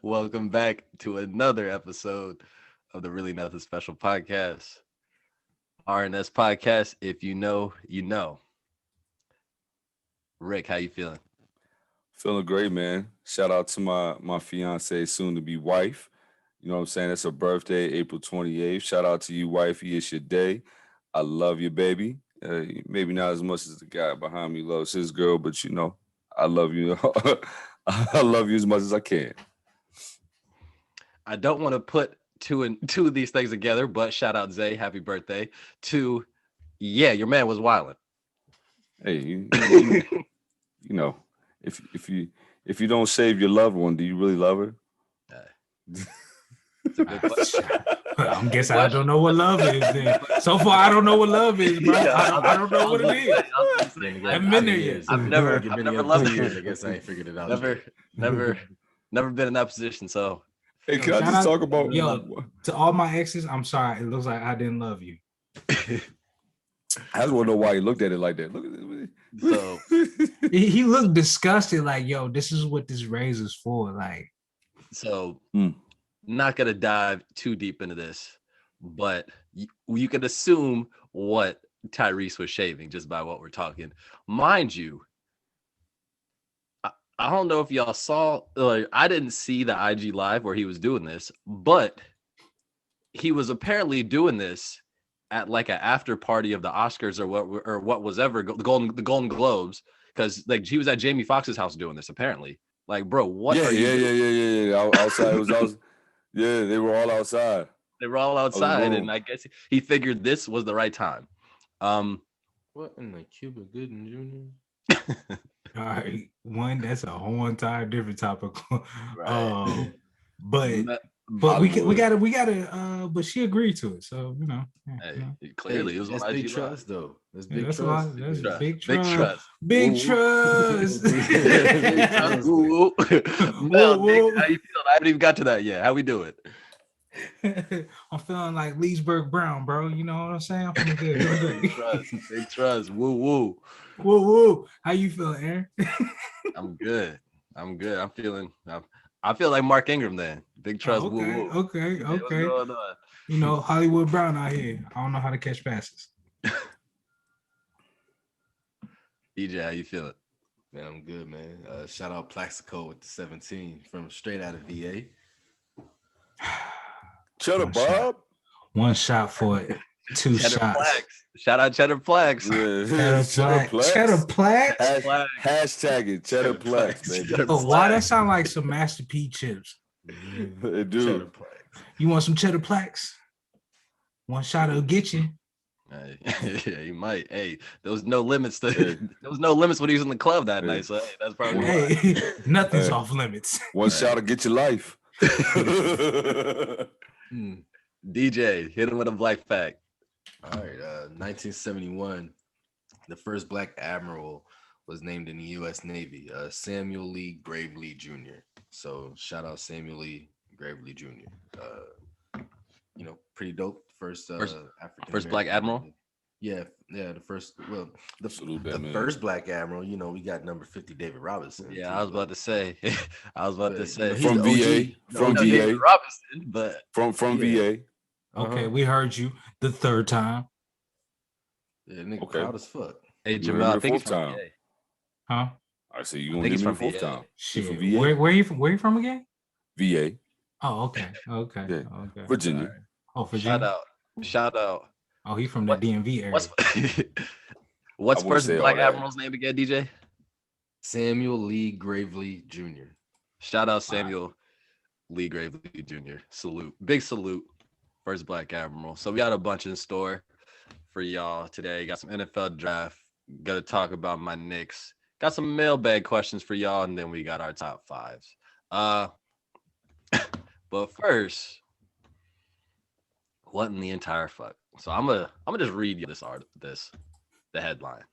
Welcome back to another episode of the Really Nothing Special podcast. RNS podcast. If you know, you know. Rick, how you feeling? Feeling great, man. Shout out to my fiance, soon to be wife. You know what I'm saying? It's her birthday, April 28th. Shout out to you, wifey. It's your day. I love you, baby. Maybe not as much as the guy behind me loves his girl, but you know, I love you. I love you as much as I can. I don't want to put two of these things together, but shout out Zay, happy birthday. Your man was wilding. Hey, you know, if you don't save your loved one, do you really love her? It's a good question. I'm guessing I don't know what love is then. So far, I don't know what love is, bro. I don't know what it is. I haven't been there yet. I've never loved you. I guess I ain't figured it out. Never been in that position. So, hey, can I just talk about to all my exes? I'm sorry. It looks like I didn't love you. I just want to know why he looked at it like that. Look at it. So he looked disgusted. Like, yo, this is what this razor's for. Like, not gonna dive too deep into this, but you can assume what Tyrese was shaving just by what we're talking. Mind you, I don't know if y'all saw. I didn't see the IG live where he was doing this, but he was apparently doing this at like an after party of the Oscars or what was ever the Golden Globes, because like he was at Jamie Foxx's house doing this apparently. Like, bro, what? Yeah. Outside, yeah, they were all outside. They were all outside, and I guess he figured this was the right time. What in the Cuba Gooding Jr.? all right, that's a whole entire different topic. Right. But we gotta. But she agreed to it, so you know. Clearly, it was that's on big IG trust, though. That's big That's trust. That's big Big trust. trust. Big trust. Mel, Nick, how you feeling? I haven't even got to that yet. How we doing? I'm feeling like Leesburg Brown, bro. You know what I'm saying? I'm feeling good. Big trust. Woo. How you feeling, Aaron? I'm good. I feel like Mark Ingram then. Big trust. Woo. Okay. What's going on? You know, Hollywood Brown out here. I don't know how to catch passes. DJ, how you feeling? Man, I'm good, man. Shout out Plaxico with the 17 from straight out of VA. Cheddar Bob. One shot for it. Two Cheddar shots. Plax. Shout out Cheddar Plax. Cheddar Plax. Hashtag it. Cheddar Plax, baby. Oh, why that sound like some Master P chips? It do. You want some Cheddar Plax? One shot will get you. Yeah, you might. Hey, there was no limits when he was in the club that night. So hey, that's probably why. Nothing's off limits. One shot will get your life. DJ, hit him with a black fact. All right, 1971, the first black admiral was named in the U.S. Navy, Samuel Lee Gravely Jr. So shout out Samuel Lee Gravely Jr. Pretty dope. First black admiral. Yeah, the first. Well, the first black admiral. You know, we got number 50, David Robinson. Yeah, I was about to say. From VA. From VA. David Robinson, but from VA. Okay, we heard you the third time. Yeah, nigga, proud as fuck. Hey, Jamal, I think he's from VA. Huh? I say you gonna hear me the fourth time. Shit. From VA? Where you from again? VA. Oh, okay. Yeah. Okay. Virginia. Right. Oh, Virginia. Shout out. Oh, he's from the DMV area. What's first black admiral's name again, DJ? Samuel Lee Gravely Jr. Shout out Samuel Lee Gravely Jr. Salute. Big salute. First black admiral. So we got a bunch in store for y'all today. Got some NFL draft. Got to talk about my Knicks. Got some mailbag questions for y'all, and then we got our top fives. But first, what in the entire fuck? So I'm gonna just read you the headline.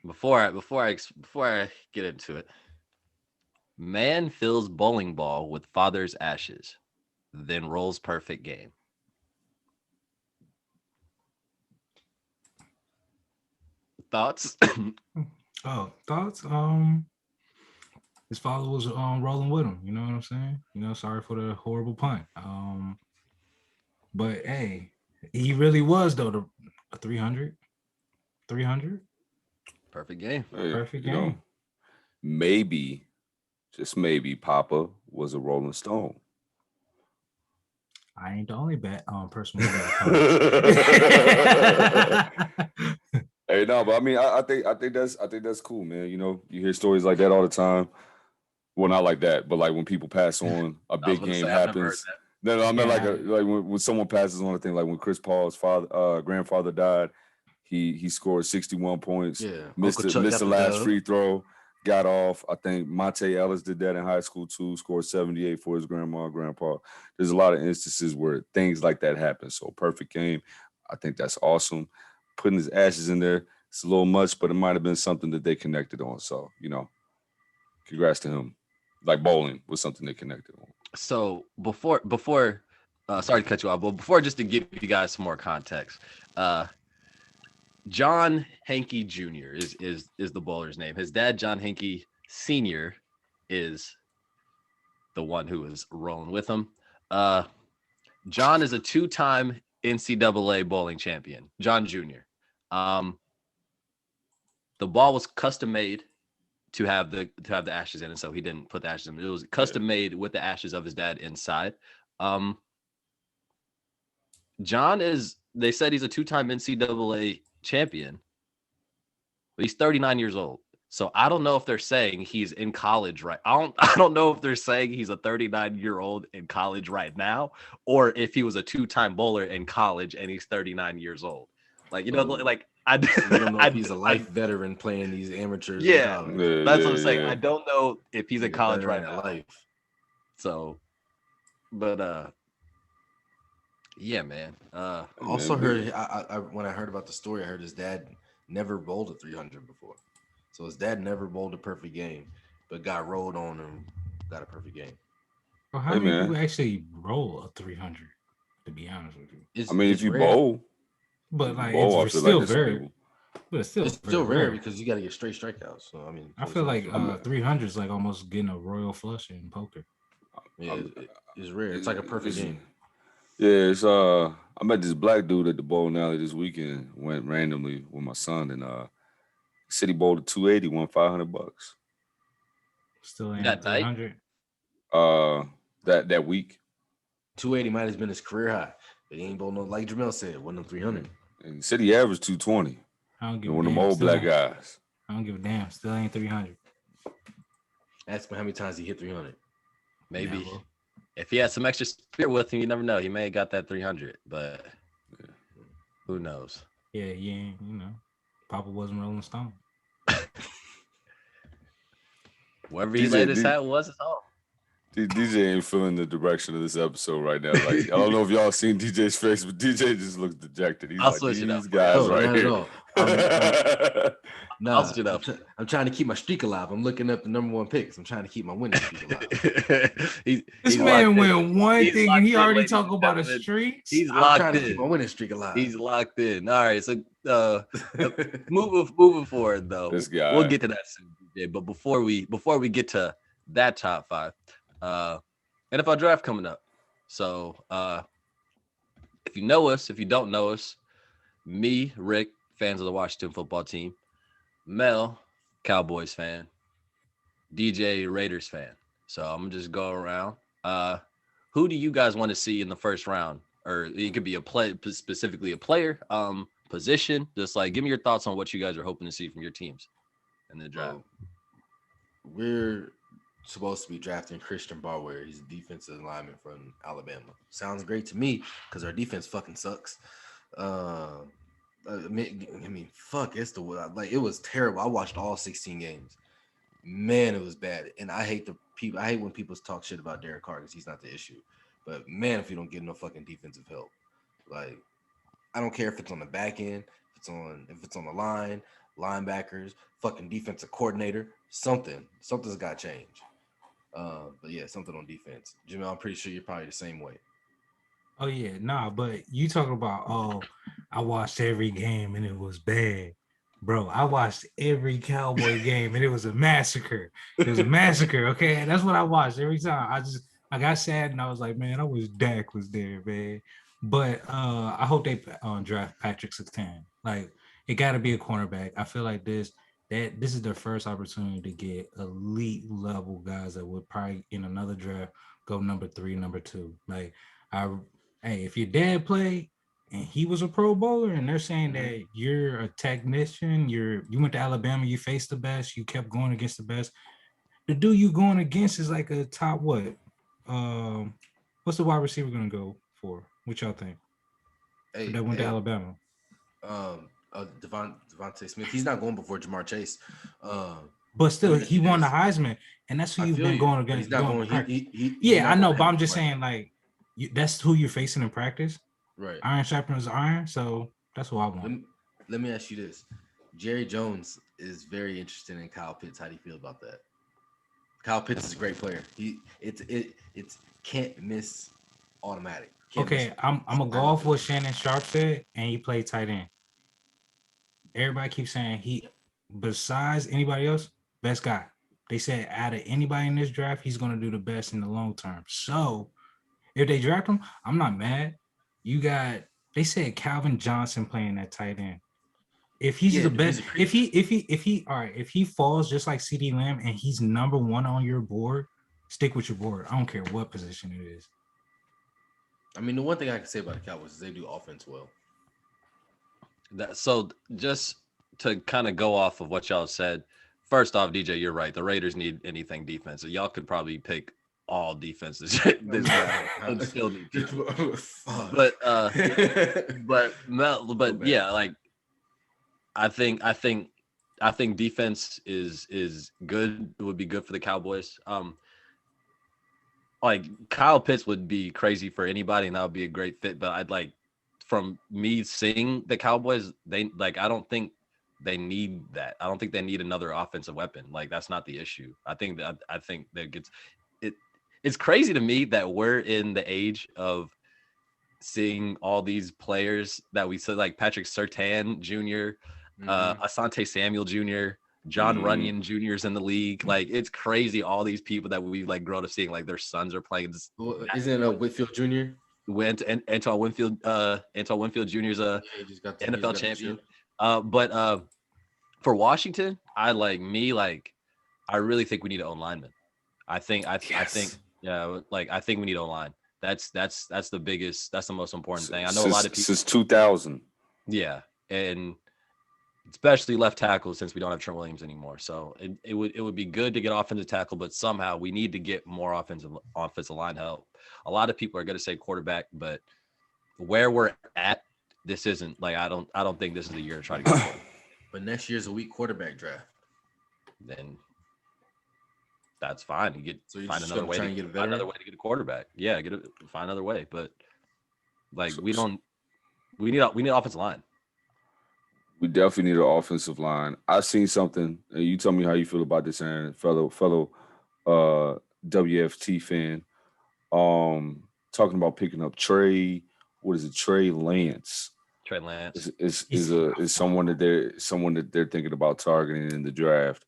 Before I get into it. Man fills bowling ball with father's ashes, then rolls perfect game. Thoughts? Thoughts? his father was rolling with him. You know what I'm saying? Sorry for the horrible punt. But hey, he really was though a 300. Perfect game. Perfect game. Maybe, just maybe, Papa was a Rolling Stone. I ain't the only person. Hey, no, but I mean, I think that's cool, man. You hear stories like that all the time. Well, not like that, but like when people pass on, a big game happens. No, I mean like when someone passes on a thing, like when Chris Paul's grandfather died, he scored 61 points. Yeah, missed the last free throw, got off. I think Monte Ellis did that in high school too. Scored 78 for his grandma and grandpa. There's a lot of instances where things like that happen. So perfect game. I think that's awesome. Putting his ashes in there, it's a little much, but it might have been something that they connected on. So congrats to him. Like bowling was something they connected on. So before sorry to cut you off, but before, just to give you guys some more context, John Hankey Jr. is the bowler's name. His dad, John Hankey Sr., is the one who is rolling with him. John is a 2-time NCAA bowling champion. John Jr. The ball was custom made to have the ashes in it, so he didn't put the ashes in. It was custom made with the ashes of his dad inside. John they said he's a 2-time NCAA champion, but he's 39 years old. So I don't know if they're saying he's in college right. I don't know if they're saying he's a 39-year-old in college right now, or if he was a 2-time bowler in college and he's 39 years old. Like, like I don't know if he's a life veteran playing these amateurs. Yeah, that's what I'm saying. I don't know if he's in college right now. Life. So, but yeah, man. Also heard I when I heard about the story, I heard his dad never bowled a 300 before. So his dad never bowled a perfect game, but got rolled on and got a perfect game. Well, how many people actually roll a 300? To be honest with you, if you bowl, but like it's still very. But it's still rare because you got to get straight strikeouts. So I feel like 300 is like almost getting a royal flush in poker. Yeah, it's rare. It's like a perfect game. Yeah, it's I met this black dude at the bowling alley this weekend. Went randomly with my son, and said he bowled a 280, won $500. Still ain't 300. That week. 280 might have been his career high, but he ain't bowled no, like Jamel said, wasn't 300. And he said he averaged 220. I don't give a one of damn. them old black guys. I don't give a damn. Still ain't 300. Ask me how many times he hit 300. Maybe. Never. If he had some extra spirit with him, you never know. He may have got that 300, but who knows? Yeah, Papa wasn't Rolling Stone. Wherever he laid his hat was his home. DJ ain't feeling the direction of this episode right now. Like, I don't know if y'all seen DJ's face, but DJ just looks dejected. He's I'll like, switch these it up. guys right here. I'll switch it up. I'm trying to keep my streak alive. I'm looking up the number 1 picks. I'm trying to keep my winning streak alive. This man went one thing and he already talking about a streak. He's locked in. To keep my winning streak alive. He's locked in. All right, so moving forward though, this guy. We'll get to that soon, DJ. But before we get to that top 5, NFL draft coming up. So if you know us, if you don't know us, me, Rick, fans of the Washington football team, Mel, Cowboys fan, DJ, Raiders fan. So I'm gonna just go around. Who do you guys want to see in the first round? Or it could be specifically a player, position. Just like give me your thoughts on what you guys are hoping to see from your teams in the draft. We're supposed to be drafting Christian Barware. He's a defensive lineman from Alabama. Sounds great to me because our defense fucking sucks. I mean, fuck, it was terrible. I watched all 16 games. Man, it was bad. And I hate when people talk shit about Derek Carr because he's not the issue. But man, if you don't get no fucking defensive help, like I don't care if it's on the back end, if it's on the line, linebackers, fucking defensive coordinator, something's got to change. But yeah, something on defense. Jamel, I'm pretty sure you're probably the same way. Oh yeah, but you talking about I watched every game and it was bad. Bro, I watched every Cowboy game and it was a massacre. It was a massacre. Okay, and that's what I watched every time. I got sad and I was like, man, I wish Dak was there, man. But I hope they draft Patrick Surtain. Like, it got to be a cornerback. I feel like this is their first opportunity to get elite level guys that would probably in another draft go number 3, number 2. Like, hey, if your dad played and he was a Pro Bowler, and they're saying that you're a technician, you went to Alabama, you faced the best, you kept going against the best. The dude you going against is like a top what? What's the wide receiver gonna go for? What y'all think? That went to Alabama. Devontae Smith. He's not going before Jamar Chase. But still, he won the Heisman, and that's who you've been going against. He's not going. I know, but I'm just saying, like, that's who you're facing in practice. Right. Iron sharpens iron, so that's what I want. Let me ask you this: Jerry Jones is very interested in Kyle Pitts. How do you feel about that? Kyle Pitts is a great player. It's can't miss automatic. I'm gonna go off what Shannon Sharp said, and he played tight end. Everybody keeps saying he, besides anybody else, best guy. They said out of anybody in this draft, he's gonna do the best in the long term. So if they draft him, I'm not mad. They said Calvin Johnson playing that tight end. If he's the best, if he falls just like CeeDee Lamb and he's number 1 on your board, stick with your board. I don't care what position it is. I mean, the one thing I can say about the Cowboys is they do offense well. So just to kind of go off of what y'all said, first off, DJ, you're right. The Raiders need anything defensive. Y'all could probably pick all defenses. Still need but yeah, like I think defense is good. It would be good for the Cowboys. Like Kyle Pitts would be crazy for anybody, and that would be a great fit. But I'd like, from me seeing the Cowboys, I don't think they need that. I don't think they need another offensive weapon. Like, that's not the issue. I think that it's crazy to me that we're in the age of seeing all these players that we said, like Patrick Surtain Jr., Asante Samuel Jr., John Runyon Jr.'s in the league. Like, it's crazy. All these people that we've like grown up seeing, like their sons are playing. Isn't Whitfield Jr.? Antoine Winfield Jr. is a NFL champion. But for Washington, I really think we need an O lineman. I think we need O-line. That's the biggest, that's the most important thing. I know a lot of people since 2000. Yeah, and especially left tackle, since we don't have Trent Williams anymore. So it would be good to get offensive tackle, but somehow we need to get more offensive line help. A lot of people are going to say quarterback, but where we're at, this isn't like, I don't think this is the year to try to get. But next year's a weak quarterback draft. Then that's fine. Find another way to get a quarterback. Yeah, find another way. But like, we need offensive line. We definitely need an offensive line. I've seen something, and you tell me how you feel about this, Aaron, fellow WFT fan. Talking about picking up Trey Lance. Trey Lance is someone that they're thinking about targeting in the draft.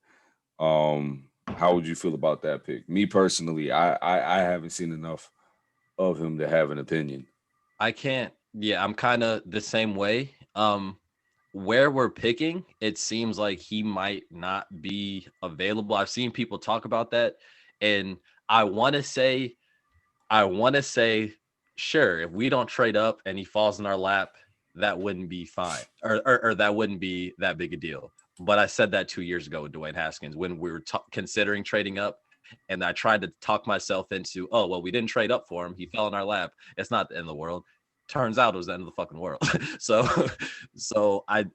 How would you feel about that pick? Me personally, I haven't seen enough of him to have an opinion. I can't. Yeah, I'm kind of the same way. Where we're picking, it seems like he might not be available. I've seen people talk about that, and I want to say, sure, if we don't trade up and he falls in our lap, that wouldn't be fine, or that wouldn't be that big a deal. But I said that 2 years ago with Dwayne Haskins when we were considering trading up, and I tried to talk myself into, oh, well, we didn't trade up for him. He fell in our lap. It's not the end of the world. Turns out it was the end of the fucking world. So I'd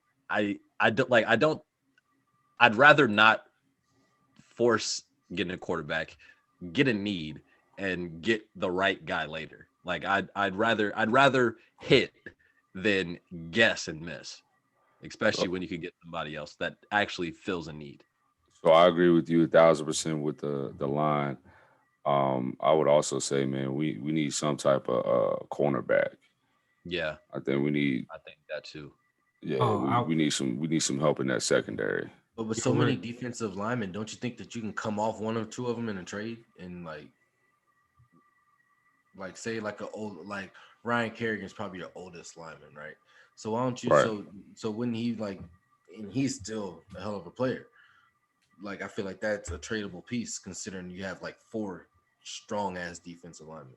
rather not force getting a quarterback, get a need, and get the right guy later. Like, I'd rather hit than guess and miss, especially when you could get somebody else that actually fills a need. So I agree with you 1,000% with the line. I would also say, man, we need some type of cornerback. Yeah, I think that too. Yeah, Oh, we need some help in that secondary. But with so many defensive linemen, don't you think that you can come off one or two of them in a trade and like say like a old like Ryan Kerrigan's probably your oldest lineman, right? So why don't you Right. so wouldn't he like and he's still a hell of a player. Like I feel like that's a tradable piece considering you have like four strong ass defensive linemen.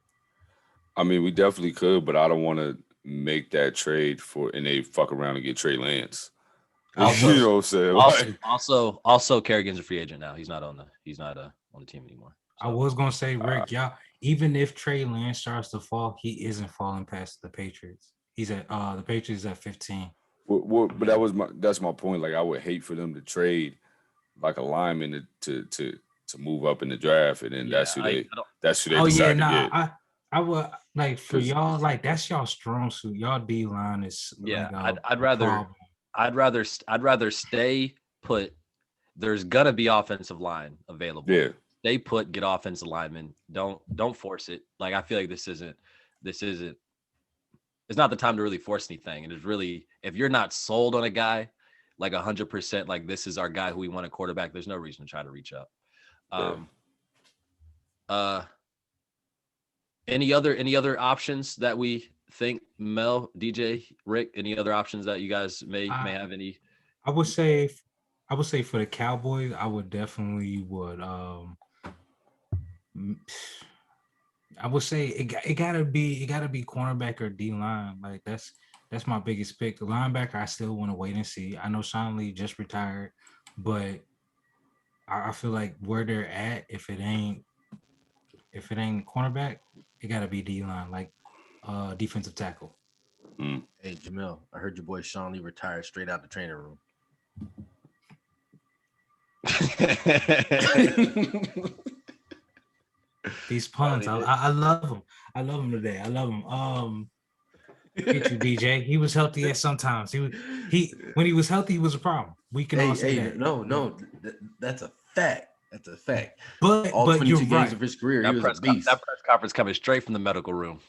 I mean, we definitely could, but I don't want to make that trade and they fuck around and get Trey Lance. Also, you know what I'm saying? also, Kerrigan's a free agent now. He's not on the team anymore. I was gonna say, Rick, y'all, even if Trey Lance starts to fall, he isn't falling past the Patriots. He's at the Patriots at 15. But that's my point. Like I would hate for them to trade like a lineman to move up in the draft, and then that's who they decide to get. I would like for y'all, like that's y'all strong suit. Y'all D line is I'd rather stay put. There's gonna be offensive line available. Yeah. Stay put, get offensive linemen. Don't force it. Like I feel like this isn't it's not the time to really force anything. And it's really, if you're not sold on a guy like 100%, like this is our guy who we want a quarterback, there's no reason to try to reach up. Any other options that we think, Mel, DJ, Rick, any other options that you guys may have any? I would say for the Cowboys, I would definitely I would say it gotta be cornerback or D line. Like that's my biggest pick. The linebacker, I still want to wait and see. I know Sean Lee just retired, but I feel like where they're at, if it ain't cornerback, it gotta be D line, like defensive tackle. Hey Jamil, I heard your boy Sean Lee retired straight out the training room. These puns, I love him. I love him today. I love him. Get you, DJ. He was healthy at sometimes. He when he was healthy, he was a problem. We can all say that. No, that's a fact. That's a fact. But all 22 you're games right. of his career, he was a beast. That press conference coming straight from the medical room.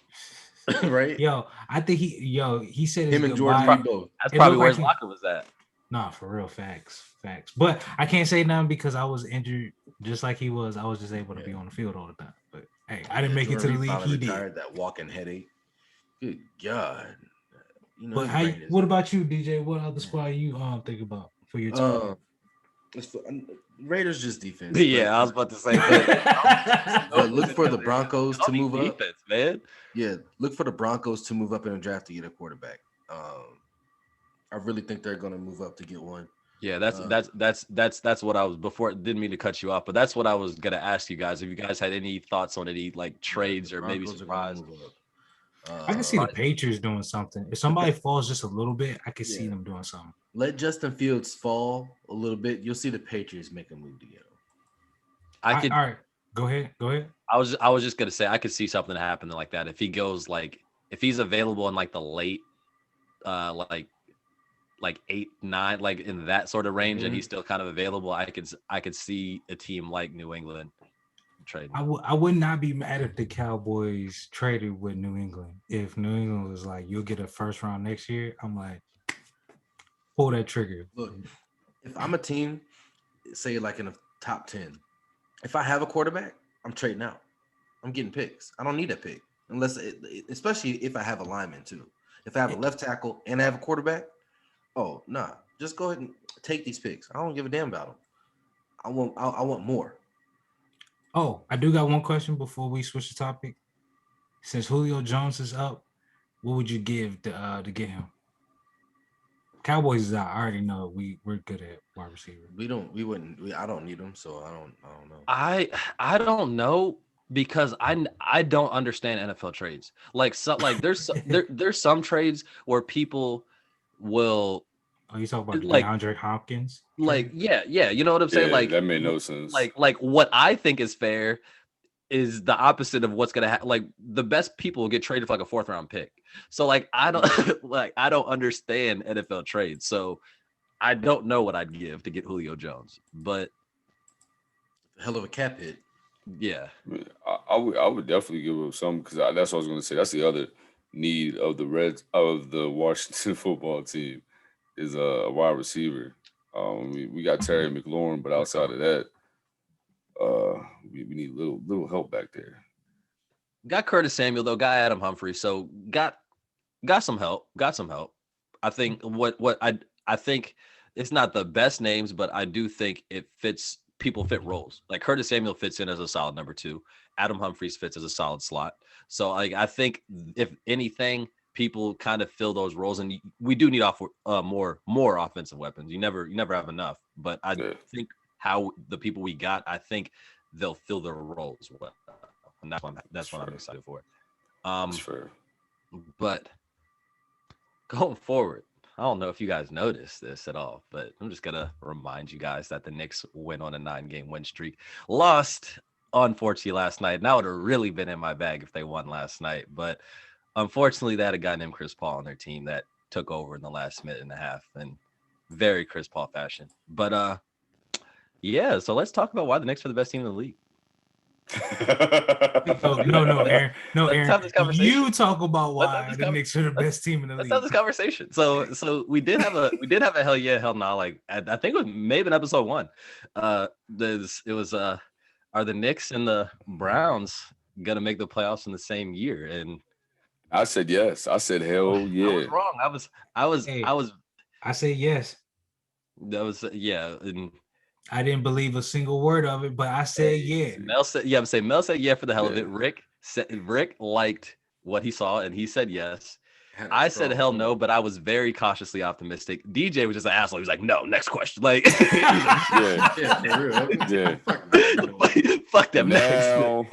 Right? Yo, I think he said him and George both. That's probably where his locker was at. Nah, for real, facts. But I can't say nothing because I was injured just like he was. I was just able to be on the field all the time. But hey, I didn't make it to the league. He did. That walking headache. Good God. You know, but what about you, DJ? What other squad you think about for your team? Raiders just defense. Yeah, I was about to say but look for the Broncos to move up. Defense, man. Yeah, look for the Broncos to move up in the draft to get a quarterback. I really think they're going to move up to get one. Yeah, that's what I was before. Didn't mean to cut you off, but that's what I was gonna ask you guys. If you guys had any thoughts on any like trades or maybe surprise. I can see the Patriots doing something. If somebody falls just a little bit, I can see them doing something. Let Justin Fields fall a little bit. You'll see the Patriots make a move together. All right, go ahead. I was just gonna say I could see something happening like that if he goes if he's available in like the late, like 8, 9, like in that sort of range, and he's still kind of available. I could see a team like New England trade. I would not be mad if the Cowboys traded with New England. If New England was like, you'll get a first round next year, I'm like, pull that trigger. Look, if I'm a team, say like in the top 10, if I have a quarterback, I'm trading out. I'm getting picks. I don't need a pick especially if I have a lineman too. If I have a left tackle and I have a quarterback, oh nah, just go ahead and take these picks. I don't give a damn about them. I want more. Oh, I do got one question before we switch the topic. Since Julio Jones is up, what would you give to get him? Cowboys is out. I already know we're good at wide receiver. I don't need him, so I don't know. I don't know because I don't understand NFL trades. There's some trades where people will. Oh, you talking about DeAndre Hopkins? Yeah, you know what I'm saying? Yeah, that made no sense. Like what I think is fair is the opposite of what's gonna happen. Like the best people will get traded for like a 4th round pick. So like I don't understand NFL trades. So I don't know what I'd give to get Julio Jones, but hell of a cap hit. Yeah, I would definitely give him some because that's what I was going to say. That's the other need of the Washington football team is a wide receiver. We got Terry McLaurin, but outside of that, we need little help back there. Got Curtis Samuel though. Got Adam Humphrey. So got some help. Got some help. I think I think it's not the best names, but I do think it fits. People fit roles. Like Curtis Samuel fits in as a solid number 2. Adam Humphries fits as a solid slot. So like I think if anything, people kind of fill those roles, and we do need more offensive weapons. You never have enough. But I think how the people we got, I think they'll fill their roles well, and that's what I'm excited for. That's fair. But going forward, I don't know if you guys noticed this at all, but I'm just gonna remind you guys that the Knicks went on a 9-game win streak. Lost, unfortunately, last night. And I would have really been in my bag if they won last night. But unfortunately, they had a guy named Chris Paul on their team that took over in the last minute and a half in very Chris Paul fashion. But yeah, so let's talk about why the Knicks are the best team in the league. No, Aaron. No, Let's Aaron. have this conversation. You talk about why the Knicks are the best team in the league. Let's have this conversation. So we did have a hell yeah, hell nah. Like I think it was maybe in episode 1. Are the Knicks and the Browns gonna make the playoffs in the same year? And I said yes. I said hell yeah. I was wrong. I said yes. That was yeah. And I didn't believe a single word of it, but I said yeah. Mel said yeah for the hell of it. Rick liked what he saw and he said yes. I said hell no, but I was very cautiously optimistic. DJ was just an asshole. He was like, no, next question. Like, yeah. Fuck them. Now,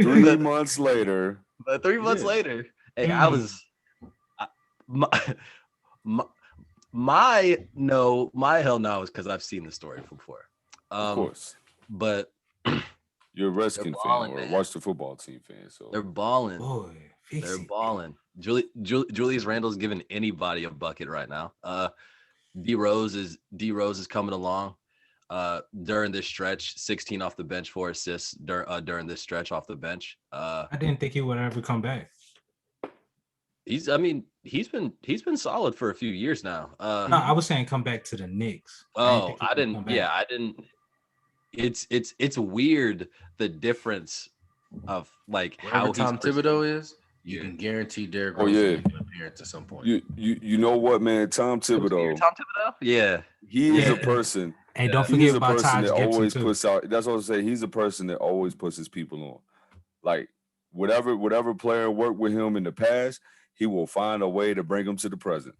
3 months later. 3 months later, hey, my hell no is because I've seen the story before. Of course. But you're a Redskins fan or a Washington football team fan. So they're balling. Boy, they're balling. Julius Randle's giving anybody a bucket right now. D Rose is coming along. During this stretch, 16 off the bench, 4 assists during this stretch off the bench. I didn't think he would ever come back. He's been solid for a few years now. No, I was saying come back to the Knicks. I didn't. It's weird the difference of like how Tom Thibodeau is. You can guarantee Derrick Rose will make an appearance at some point. You know what, man? Tom Thibodeau. Yeah. He is a person. And don't forget about Taj that Gibson always too. puts out. That's what I'm saying. He's a person that always puts his people on. Like whatever player worked with him in the past, he will find a way to bring him to the present.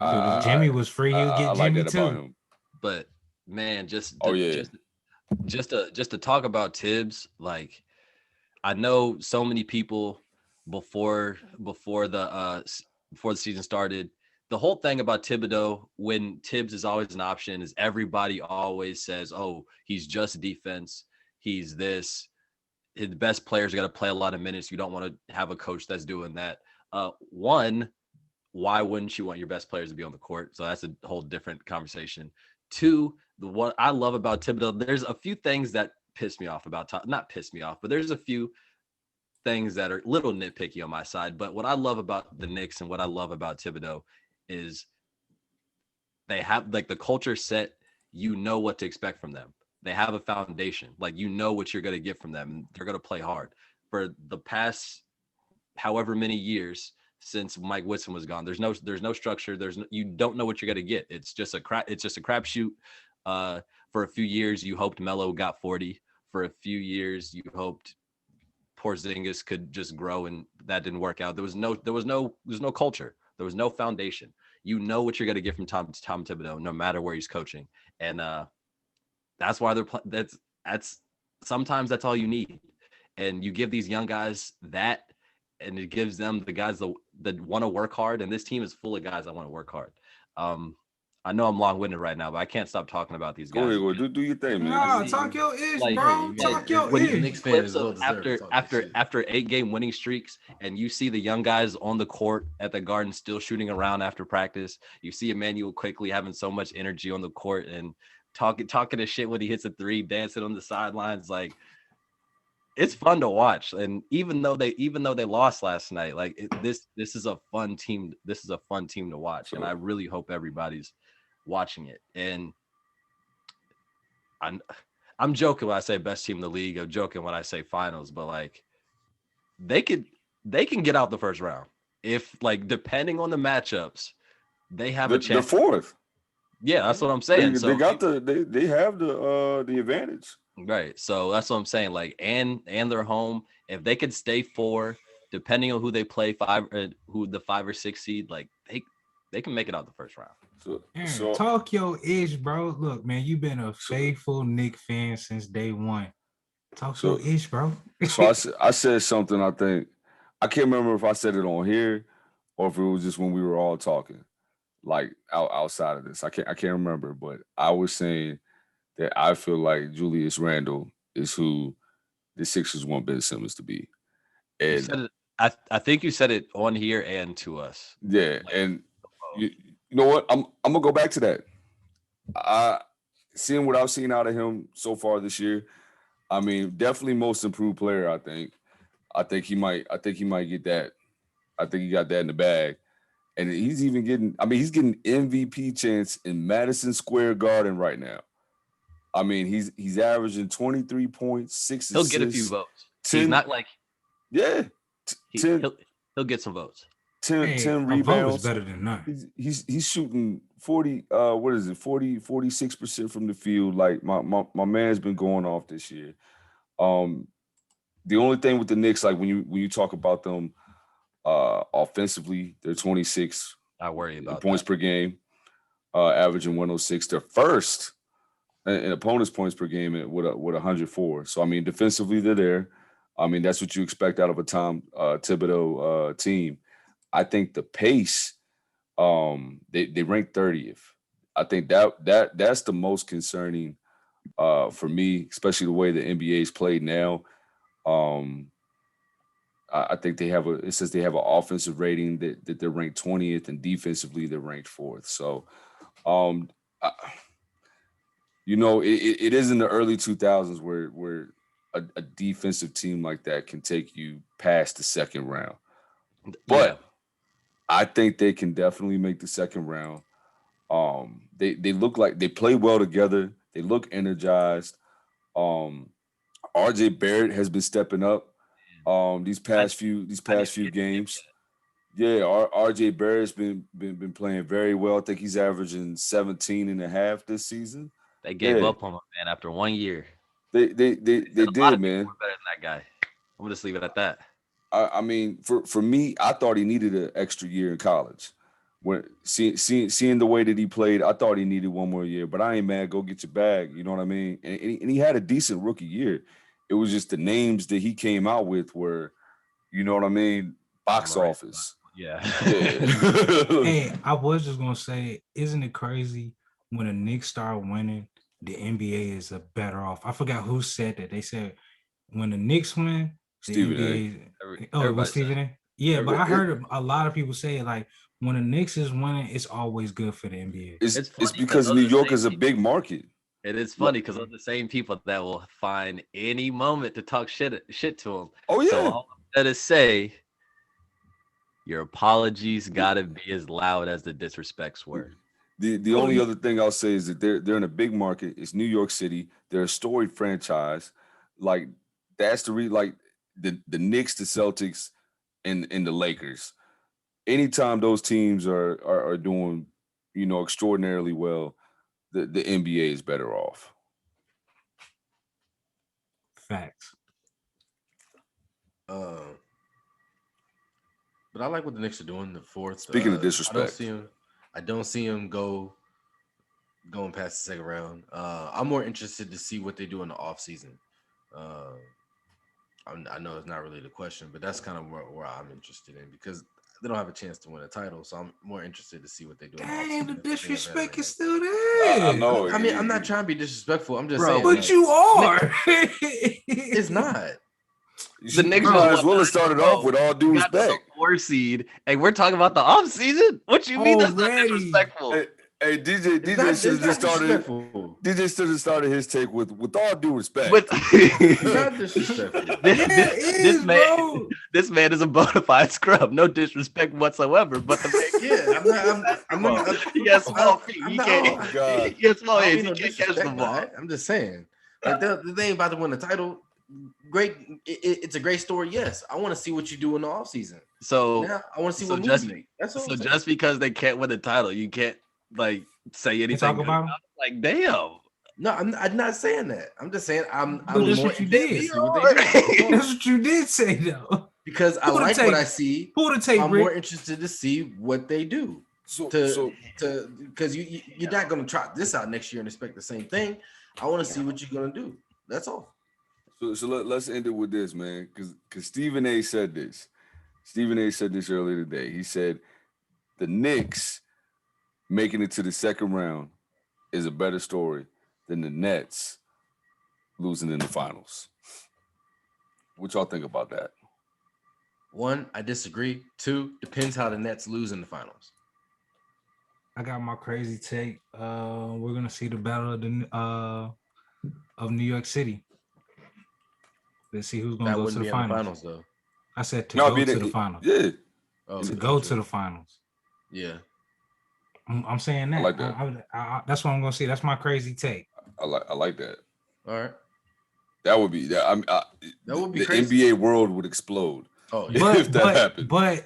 So Jimmy was free. He'll get Jimmy like too. Him. But man, just to talk about Tibbs, like I know so many people before the season started. The whole thing about Thibodeau, when Tibbs is always an option, is everybody always says, "Oh, he's just defense. He's this. His best players got to play a lot of minutes. You don't want to have a coach that's doing that." One, why wouldn't you want your best players to be on the court? So that's a whole different conversation. 2, what I love about Thibodeau, there's a few things that piss me off about not piss me off, but there's a few things that are a little nitpicky on my side. But what I love about the Knicks and what I love about Thibodeau is they have like the culture set. You know what to expect from them. They have a foundation. Like you know what you're going to get from them. And they're going to play hard. For the past however many years since Mike Whitson was gone, there's no structure. You don't know what you're going to get. It's just a crapshoot. For a few years, you hoped Melo got 40. For a few years, you hoped Porzingis could just grow, and that didn't work out. There was no culture. There was no foundation. You know what you're going to get from Tom Thibodeau, no matter where he's coaching, and that's why that's sometimes that's all you need, and you give these young guys that, and it gives them the guys that want to work hard, and this team is full of guys that want to work hard. I know I'm long-winded right now, but I can't stop talking about these guys. Go ahead, do your thing, man. No, talk your ish, bro. Talk your ish. After 8-game winning streaks, and you see the young guys on the court at the Garden still shooting around after practice. You see Emmanuel quickly having so much energy on the court and talking to shit when he hits a 3, dancing on the sidelines. Like it's fun to watch. And even though they lost last night, like this is a fun team. This is a fun team to watch, and I really hope everybody's watching it. And I'm joking when I say best team in the league. I'm joking when I say finals, but like they can get out the first round if like depending on the matchups, they have a chance. They're fourth. Yeah, that's what I'm saying. They So got they have the advantage. right. So that's what I'm saying. Like and they're home. If they could stay 4, depending on who they play, 5 who the 5 or 6 seed, like they can make it out the first round. So talk your ish, bro. Look, man, you've been a faithful Knicks fan since day one. Talk your ish, bro. So I said something. I think I can't remember if I said it on here or if it was just when we were all talking, like outside of this. I can't remember, but I was saying that I feel like Julius Randle is who the Sixers want Ben Simmons to be. And you said it, I think you said it on here and to us. Yeah, like, and you know what? I'm gonna go back to that. Seeing what I've seen out of him so far this year, I mean, definitely most improved player. I think he might get that. I think he got that in the bag, and he's even getting. I mean, he's getting MVP chance in Madison Square Garden right now. I mean, he's averaging 23 points, 6 He'll assists. Get a few votes. 10, he's not like he'll get some votes. 10 rebounds. Is better than none. He's shooting 40 46% from the field. Like my man's been going off this year. The only thing with the Knicks, like when you talk about them offensively, they're 26 I worry about points per game, averaging 106. They're first in opponents' points per game with 104. So I mean, defensively they're there. I mean, that's what you expect out of a Tom Thibodeau team. I think the pace, they rank 30th. I think that's the most concerning for me, especially the way the NBA is played now. I think it says they have an offensive rating that they're ranked 20th, and defensively they're ranked 4th. So, it is in the early 2000s where a defensive team like that can take you past the second round. But yeah. I think they can definitely make the second round. They look like they play well together. They look energized. RJ Barrett has been stepping up these past few games. Yeah, RJ Barrett's been playing very well. I think he's averaging 17 and a half this season. They gave up on him, man, after 1 year. They did, man. Better than that guy. I'm gonna just leave it at that. I mean, for me, I thought he needed an extra year in college. When seeing the way that he played, I thought he needed one more year. But I ain't mad. Go get your bag. You know what I mean? And he had a decent rookie year. It was just the names that he came out with were, you know what I mean, box office. Yeah. Hey, I was just gonna say, isn't it crazy when the Knicks start winning, the NBA is better off? I forgot who said that. They said when the Knicks win, the Stephen NBA. It was Stephen A. Yeah, but I heard a lot of people say like when the Knicks is winning, it's always good for the NBA. It's because New York is a big market. It is funny because of the same people that will find any moment to talk shit to them. Oh yeah. So all I'm gonna say, your apologies gotta be as loud as the disrespects were. The only other thing I'll say is that they're in a big market. It's New York City. They're a storied franchise. Like that's the the Knicks, the Celtics, and the Lakers. Anytime those teams are doing, extraordinarily well, the NBA is better off. Facts. But I like what the Knicks are doing. The 4th. Speaking of disrespect, I don't see him going past the second round. I'm more interested to see what they do in the offseason. I know it's not really the question, but that's kind of where I'm interested in because they don't have a chance to win a title. So I'm more interested to see what they do. Dang, the disrespect is still there. I know. I mean, I'm not trying to be disrespectful. I'm just saying. But you are. It's not. The Knicks might as well have started off with all due respect. 4 seed, and we're talking about the off season. What you mean that's not disrespectful? Hey, DJ It's not, should have just started. disrespectful. DJ should have started his take with all due respect. With It's not disrespectful. this man, bro. this man is a bona fide scrub. No disrespect whatsoever. But the man, Yeah, I'm not. he has small feet. I'm He not- can't. Oh, God. He has small I don't hands. mean He no can't catch the disrespect, ball. right? I'm just saying, like they ain't about to win the title. Great, it's a great story. Yes, I want to see what you do in the offseason. So, Now I want to see so what just- moves you make. That's all. so I'm saying. just because they can't win the title, you can't like say anything. talk good about 'em? about it? Like, damn. No, I'm not saying that. I'm just saying I'm But that's more what you interested to did. see what they do. That's all. That's what you did say though. Because I Who the like tape? what I see. Pull the tape, I'm more Rick. interested to see what they do. So Because you're not gonna try this out next year and expect the same thing. I want to see what you're gonna do. That's all. let's end it with this, man, because Stephen A. said this. Stephen A. said this earlier today. He said the Knicks making it to the second round is a better story than the Nets losing in the finals. What y'all think about that? One, I disagree. Two, depends how the Nets lose in the finals. I got my crazy take. We're gonna see the battle of New York City. Let's see who's gonna That go to wouldn't the be in the finals. finals though. I said to No, go to the finals. Yeah, Oh, To okay, go true. to the finals. Yeah. I'm saying that. I like that. That's what I'm gonna see. That's my crazy take. I like that. All right. That would be that. That would be the crazy. NBA world would explode. Oh, yeah. But If that happened. but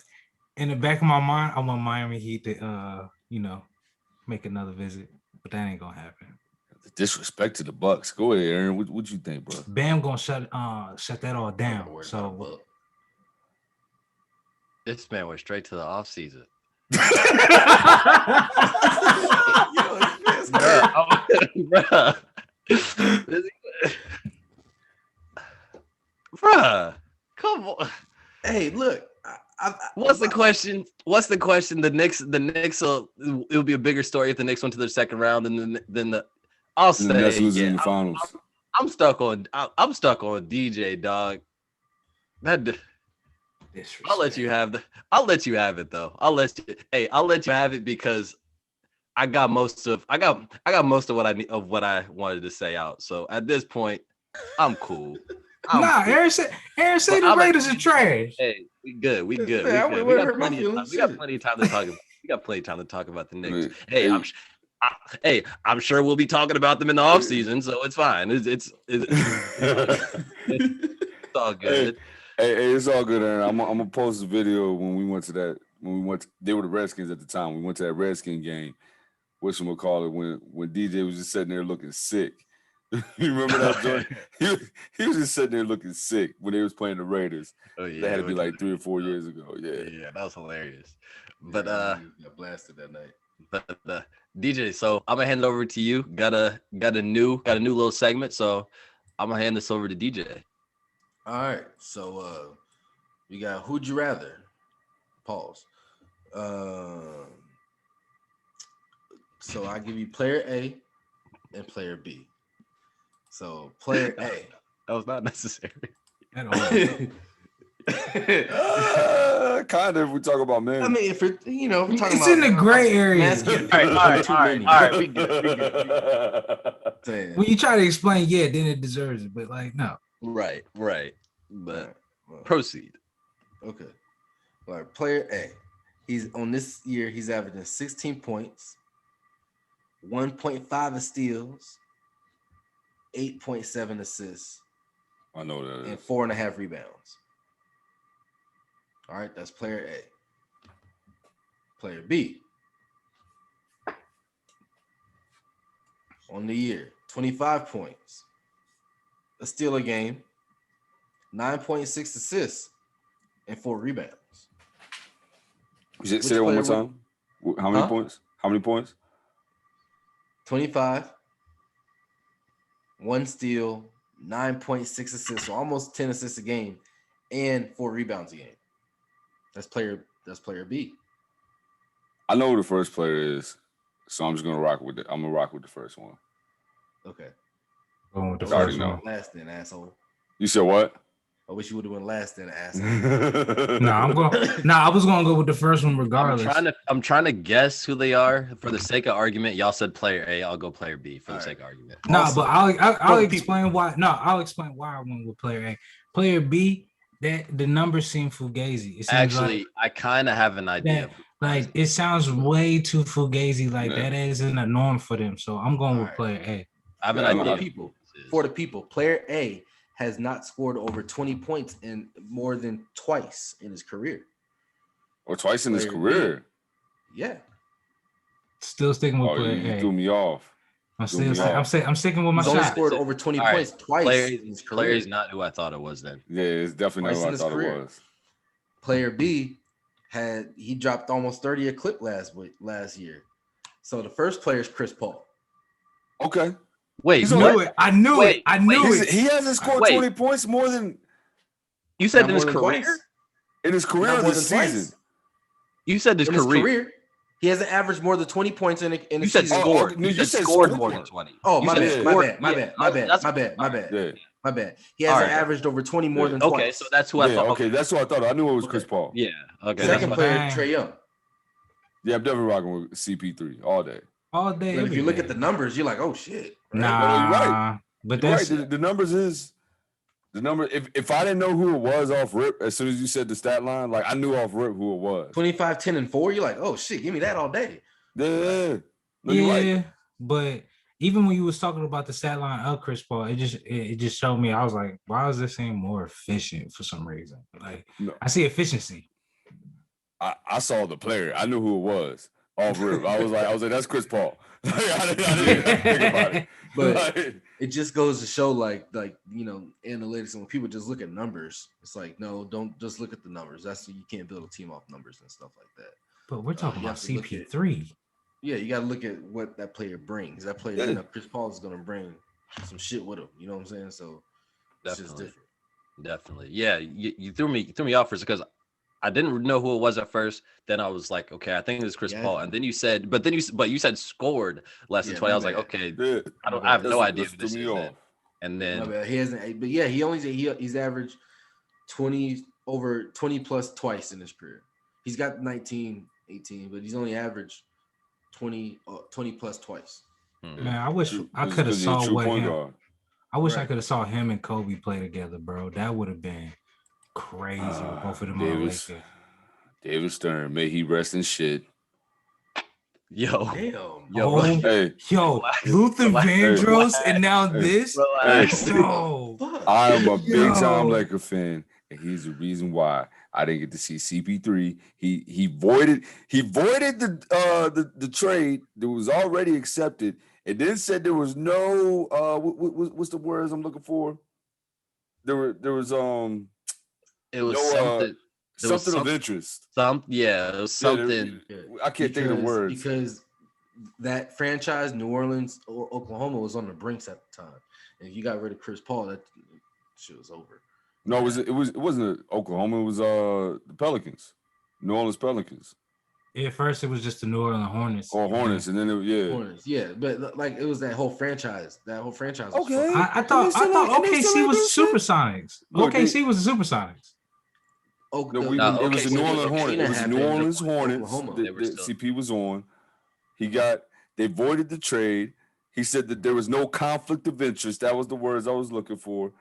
in the back of my mind, I want Miami Heat to make another visit. But that ain't gonna happen. Disrespect to the Bucks. Go ahead, Aaron. What you think, bro? Bam gonna shut that all I'm not down. worried about So a buck. This man went straight to the offseason. Bruh. Bruh. Come on. Hey, look. What's the question? What's the question? The Knicks it'll be a bigger story if the Knicks went to the second round than the I'll And the Nets say losing in yeah, the finals. I'm stuck on DJ, dog. I'll let you have it though. I'll let you have it because I got most of what I wanted to say out. So at this point, I'm cool. Nah, cool. Aaron said the Raiders are trash. Hey, we good. We good. Yeah, We good. we We got hurt my plenty of time. feelings. We got Shit. plenty of time to talk about. We got plenty of time to talk about the Knicks. Hey, Hey, I'm sure we'll be talking about them in the offseason, so it's fine. It's all good. Hey, it's all good, Aaron. I'm gonna post a video when we went. They were the Redskins at the time. We went to that Redskin game. Whatchamacallit, when DJ was just sitting there looking sick. You remember that, Jordan? He was just sitting there looking sick when they was playing the Raiders. Oh yeah, That had to be like 3 or 4 years ago. Yeah. Yeah, that was hilarious. But he got blasted that night. But DJ, so I'm gonna hand it over to you. Got a new little segment, so I'm gonna hand this over to DJ. All right. So we got who'd you rather? Pause. So I give you player A and player B. So player A. That was not necessary. That don't- Kind of. We talk about men. I mean, if we're talking It's about in the gray area. masculine, All right, too all many. right. We good. Saying. When you try to explain, yeah, then it deserves it. But like, no. Right. But Well, proceed. okay. All right, player A. He's on this year, he's averaging 16 points, 1.5 steals, 8.7 assists, I know that. and 4.5 rebounds. All right, that's player A. Player B. On the year, 25 points, a steal a game, 9.6 assists, and 4 rebounds. Say that one more player time. How many Huh? points? How many points? 25, 1 steal, 9.6 assists, so almost 10 assists a game, and 4 rebounds a game. That's player B. I know who the first player is, so I'm just gonna rock with it. I'm gonna rock with the first one. Okay. Going with the I already first know. one. Last then, asshole. You said what? I wish you would have went last then, ass. I was gonna go with the first one regardless. I'm trying to guess who they are for the sake of argument. Y'all said player A. I'll go player B for the sake of argument. But I'll explain why. No, I'll explain why I went with player A. Player B, that the numbers seem fugazi. It seems actually, I kind of have an idea. It sounds way too fugazi. Like that isn't a norm for them. So I'm going with player A. I have an idea. For the people, player A has not scored over 20 points in more than twice in his career. Or twice in his career? Yeah. Still sticking with player A. You threw me off. I'm sticking with my shot. He's only scored over 20 points twice in his career. Player is not who I thought it was then. Yeah, it's definitely not who I thought it was. Player B he dropped almost 30 a clip last year. So the first player is Chris Paul. Okay. Wait, I knew it. He hasn't scored 20 points more than. You said in his career? In his career this season. You said his career. He hasn't averaged more than 20 points in a season. You said scored. You said scored more than 20. Oh, my bad. He hasn't averaged over 20 more than twice. Okay, so that's who I thought. Okay, that's who I thought. I knew it was Chris Paul. Yeah. Okay. Second player, Trae Young. Yeah, I'm definitely rocking with CP3 all day. All day. But if you look at the numbers, you're like, oh shit. Right? Nah, you're right. But you're that's right. The numbers is the number. If I didn't know who it was off rip, as soon as you said the stat line, like I knew off rip who it was. 25, 10, and 4. You're like, oh shit, give me that all day. Yeah. Right. But even when you was talking about the stat line of Chris Paul, it just showed me. I was like, why is this thing more efficient for some reason? Like I see efficiency. I saw the player. I knew who it was. Off rip. I was like, that's Chris Paul. I didn't even think about it. But it just goes to show, like analytics. And when people just look at numbers, it's like, no, don't just look at the numbers. You can't build a team off numbers and stuff like that. But we're talking about CP3. Yeah, you got to look at what that player brings. That player, Chris Paul is going to bring some shit with him. You know what I'm saying? So it's just different. Definitely. Yeah, you threw me off first because I didn't know who it was at first. Then I was like, okay, I think it was Chris Paul. And then you said, but you said scored less than 20. I was like, okay, I have no idea who this is. And then he hasn't. But yeah, he's averaged 20 plus twice in his career. He's got 19, 18, but he's only averaged 20 plus twice. Man, I wish I could have saw what him. I wish I could have saw him and Kobe play together, bro. That would have been crazy. Both of them David Stern, may he rest in shit. Yo, Luther Vandross, and now this. I am a big time Laker fan, and he's the reason why I didn't get to see CP3. He voided the trade that was already accepted, and then said there was no what's the words I'm looking for? There was it was no, something of interest. It was something. I can't think of the words because that franchise, New Orleans or Oklahoma, was on the brinks at the time, and if you got rid of Chris Paul, that shit was over. No, it wasn't Oklahoma. It was the Pelicans, New Orleans Pelicans. At first, it was just the New Orleans Hornets. Or Hornets, and then Hornets, but like it was that whole franchise. Okay, I thought OKC was the Supersonics. OKC was the Supersonics. It was the New Orleans Hornets. It was New Orleans Hornets that CP was on. They voided the trade. He said that there was no conflict of interest. That was the words I was looking for.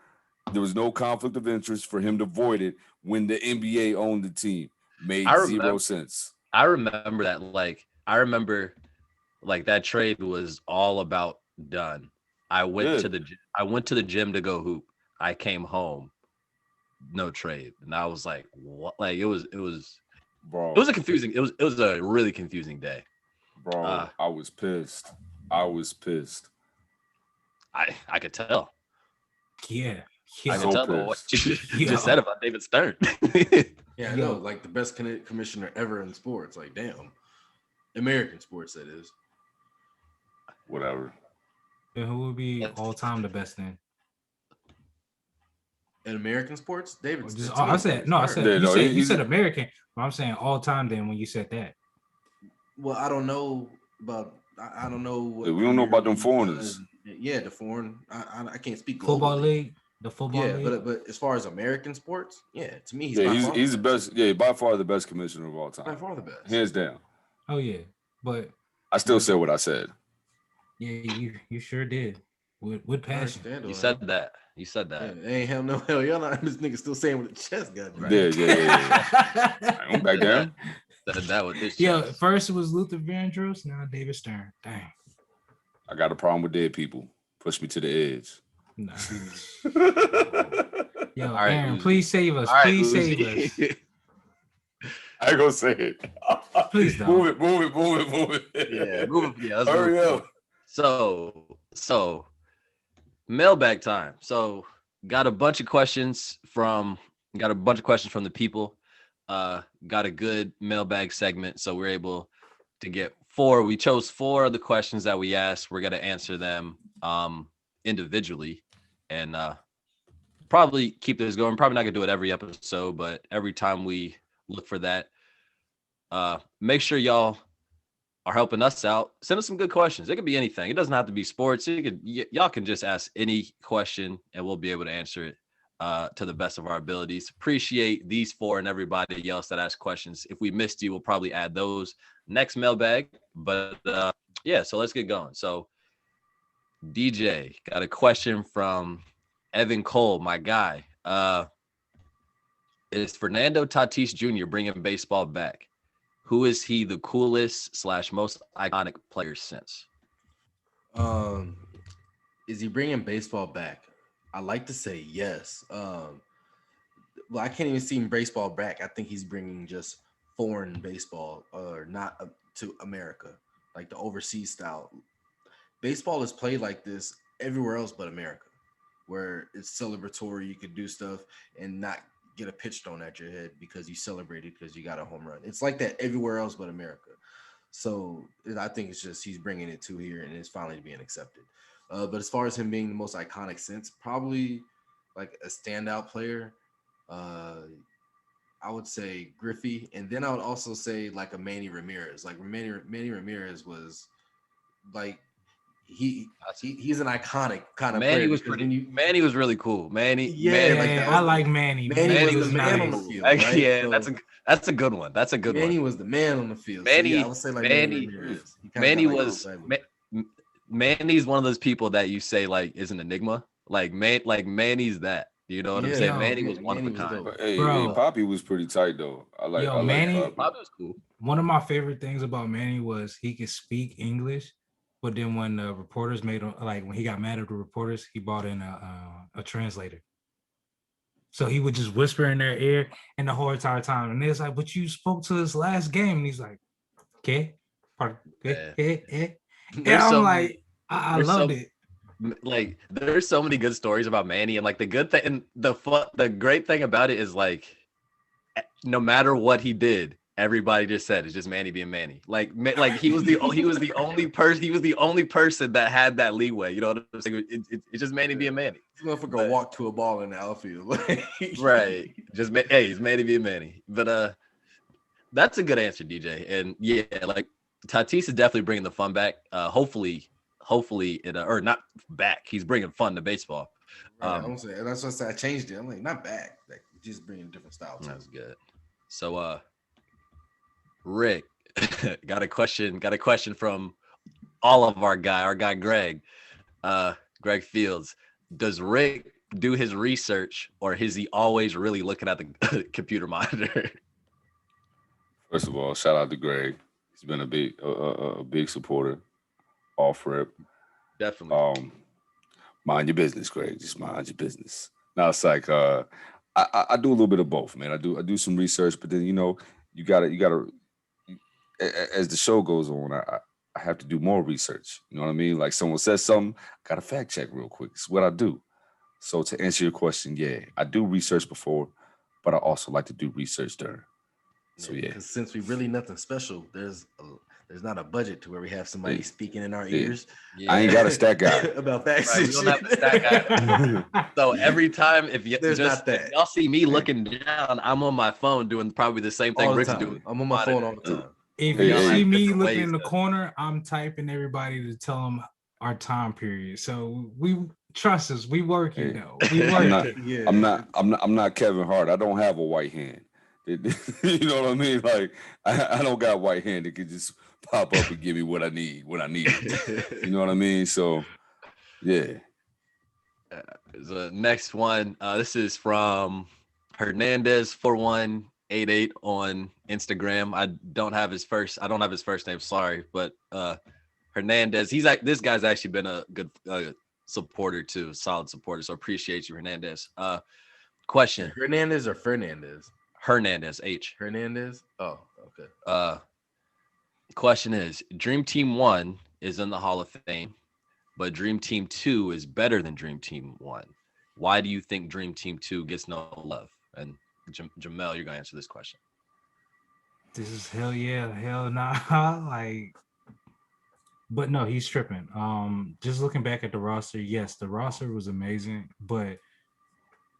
There was no conflict of interest for him to void it when the NBA owned the team. Made zero sense. I remember that. Like that trade was all about done. I went to the gym to go hoop. I came home, no trade, and I was like, what? Like it was bro. It was a really confusing day. Bro, I was pissed. I could tell. Yeah. I can tell what you just said about David Stern. Yeah, I know. Like the best commissioner ever in sports. Like, damn. American sports, that is. Whatever. And who would be all time the best then? In American sports? David. You said American, but I'm saying all time then when you said that. Well, I don't know about. I don't know. We don't know about them foreigners. Yeah, the foreign. I can't speak. Football league. The football Yeah, league. but as far as American sports, yeah, to me Yeah, he's the best. Yeah, by far the best commissioner of all time. By far the best. Hands down. Oh yeah, but I still said what I said. Yeah, you sure did. With passion. You said that. You said that. Yeah, ain't hell no hell. Y'all not this nigga still saying with the chest, goddamn. Yeah. I went back down. Said that with this. Yeah, chest. first it was Luther Vandross, now David Stern. Dang. I got a problem with dead people. Push me to the edge. Nah. Yo, All right, Aaron, Uzi. please save us. All right, Please Uzi. save us. I ain't gonna say it. Please don't. Move it. Yeah, move it. Yeah, let's Hurry move it. up. So mailbag time. So got a bunch of questions from the people. Got a good mailbag segment, so we're able to get 4. We chose 4 of the questions that we asked. We're gonna answer them individually, and probably keep this going. Probably not gonna do it every episode, but every time we look for that, make sure y'all are helping us out. Send us some good questions. It could be anything. It doesn't have to be sports. Y'all can just ask any question, and we'll be able to answer it to the best of our abilities. Appreciate these 4 and everybody else that asked questions. If we missed you, we'll probably add those next mailbag. But yeah, so let's get going. So DJ got a question from Evan Cole, my guy. Is Fernando Tatis Jr. bringing baseball back? Who is he the coolest / most iconic player since? Is he bringing baseball back? I like to say yes. Well, I can't even see him baseball back. I think he's bringing just foreign baseball, or not to America, like the overseas style. Baseball is played like this everywhere else but America, where it's celebratory. You could do stuff and not get a pitch thrown at your head because you celebrated because you got a home run. It's like that everywhere else but America. So I think it's just he's bringing it to here and it's finally being accepted. But as far as him being the most iconic since, probably like a standout player, I would say Griffey, and then I would also say like a Manny Ramirez. Like Manny Ramirez was like he's an iconic kind of Manny player. was pretty. Manny was really cool. Manny, I like Manny. Manny was the man nice. on the field. Right? Yeah, So, that's a good one. That's a good Manny one. was the man on the field. Manny, so yeah, I would say like Manny Ramirez. Manny's one of those people that you say like is an enigma. Like Manny's that. You know what I'm saying? Manny was one of a kind. Hey, Bro. Poppy was pretty tight though. I like Manny. Poppy was cool. One of my favorite things about Manny was he could speak English, but then when the reporters made him, like when he got mad at the reporters, he brought in a translator. So he would just whisper in their ear and the whole entire time. And they was like, but you spoke to us last game. And he's like, okay. And I'm like, I loved it. Like there's so many good stories about Manny, and like the good thing and the great thing about it is like no matter what he did, everybody just said it's just Manny being Manny. Like he was the only person that had that leeway. You know what I'm saying? It's just Manny being Manny. This motherfucker walk to a ball in the outfield. Right. Just it's Manny being Manny. But that's a good answer, DJ. And yeah, like Tatis is definitely bringing the fun back. Hopefully it or not back. He's bringing fun to baseball. Right, I'm saying that's what I said. I changed it. I'm like not back. Like just bringing a different style. That's good. So Rick got a question from all of our guy Greg. Greg Fields. Does Rick do his research or is he always really looking at the computer monitor? First of all, shout out to Greg. He's been a big supporter. Off rip. Definitely. Mind your business, Greg. Just mind your business. Now it's like I do a little bit of both, man. I do some research, but then you gotta as the show goes on, I have to do more research. You know what I mean? Like someone says something, I gotta fact check real quick. It's what I do. So to answer your question, yeah, I do research before, but I also like to do research during. So yeah. Because since we really nothing special, there's not a budget to where we have somebody speaking in our ears. Yeah. I ain't got a stat guy about facts. Right, we don't have a stat guy. So every time if y'all see me looking down, I'm on my phone doing probably the same thing Rick's doing. I'm on my phone all the time. If you see me looking in the corner, I'm typing everybody to tell them our time period. So we Trust us, we working Hey, though. We I'm not. working. Yeah. I'm not Kevin Hart. I don't have a white hand. You know what I mean? Like I don't got white hand that could just pop up and give me what I need when I need it. You know what I mean? So yeah. The next one, this is from Hernandez 4188 on Instagram. I don't have his first name, sorry, but Hernandez, this guy's actually been a good supporter too, solid supporter. So appreciate you, Hernandez. Question. Hernandez or Fernandez? Hernandez, H. Hernandez? Oh, okay. Question is, Dream Team 1 is in the Hall of Fame, but Dream Team 2 is better than Dream Team 1. Why do you think Dream Team 2 gets no love? And Jamel, you're gonna answer this question. This is hell yeah, hell nah. Like, but no, he's tripping. Just looking back at the roster, yes, the roster was amazing, but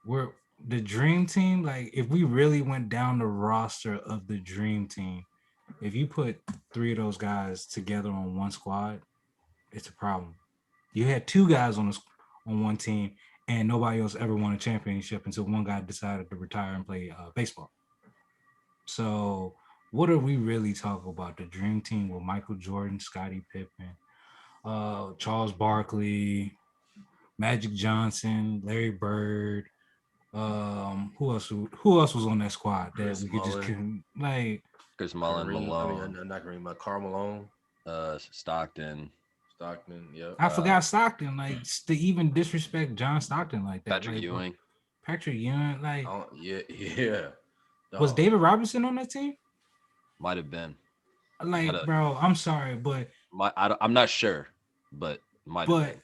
we're the dream team. Like, if we really went down the roster of the dream team, if you put 3 of those guys together on one squad, it's a problem. You had 2 guys on one team, and nobody else ever won a championship until one guy decided to retire and play baseball. So, what are we really talking about? The dream team with Michael Jordan, Scottie Pippen, Charles Barkley, Magic Johnson, Larry Bird. Who else was on that squad that Chris we could just Mullin. like Chris Mullin, Malone, I'm not Kareem, Karl Malone, Stockton, yeah. I forgot Stockton, like to even disrespect John Stockton like that. Patrick like, Ewing. Patrick Ewing, like Yeah. was David Robinson on that team? Might have been. Like, bro, I'm sorry, but I'm not sure, but might have been.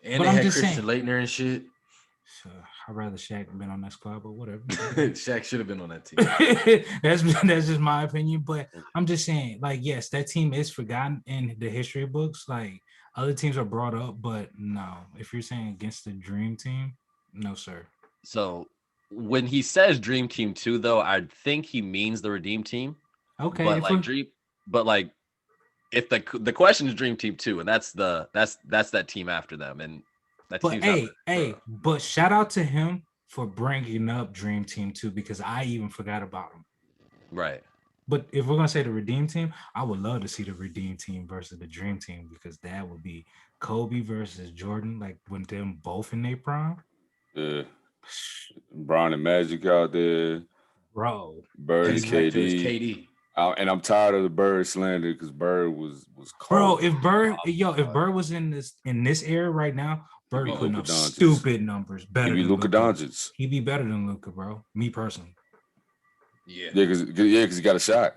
And but they I'm had just Christian saying, Laettner and shit. I'd rather Shaq been on that squad, but whatever. Shaq should have been on that team. that's just my opinion. But I'm just saying, like, yes, that team is forgotten in the history books. Like, other teams are brought up, but no. If you're saying against the dream team, no, sir. So when he says Dream Team 2, though, I think he means the Redeem Team. Okay, but like if the question is Dream Team 2, and that's that team after them, and that but team's but shout out to him for bringing up Dream Team 2 because I even forgot about him. Right. But if we're gonna say the Redeem Team, I would love to see the Redeem Team versus the Dream Team because that would be Kobe versus Jordan, like when them both in their prime. Yeah. Brown and Magic out there. Bro. Bird and KD. And I'm tired of the Bird slander because Bird was Bro, cold. if Bird was in this era right now, Bird be putting up stupid numbers. Better than Luka Doncic. He'd be better than Luka, bro. Me personally. Yeah, because he got a shot.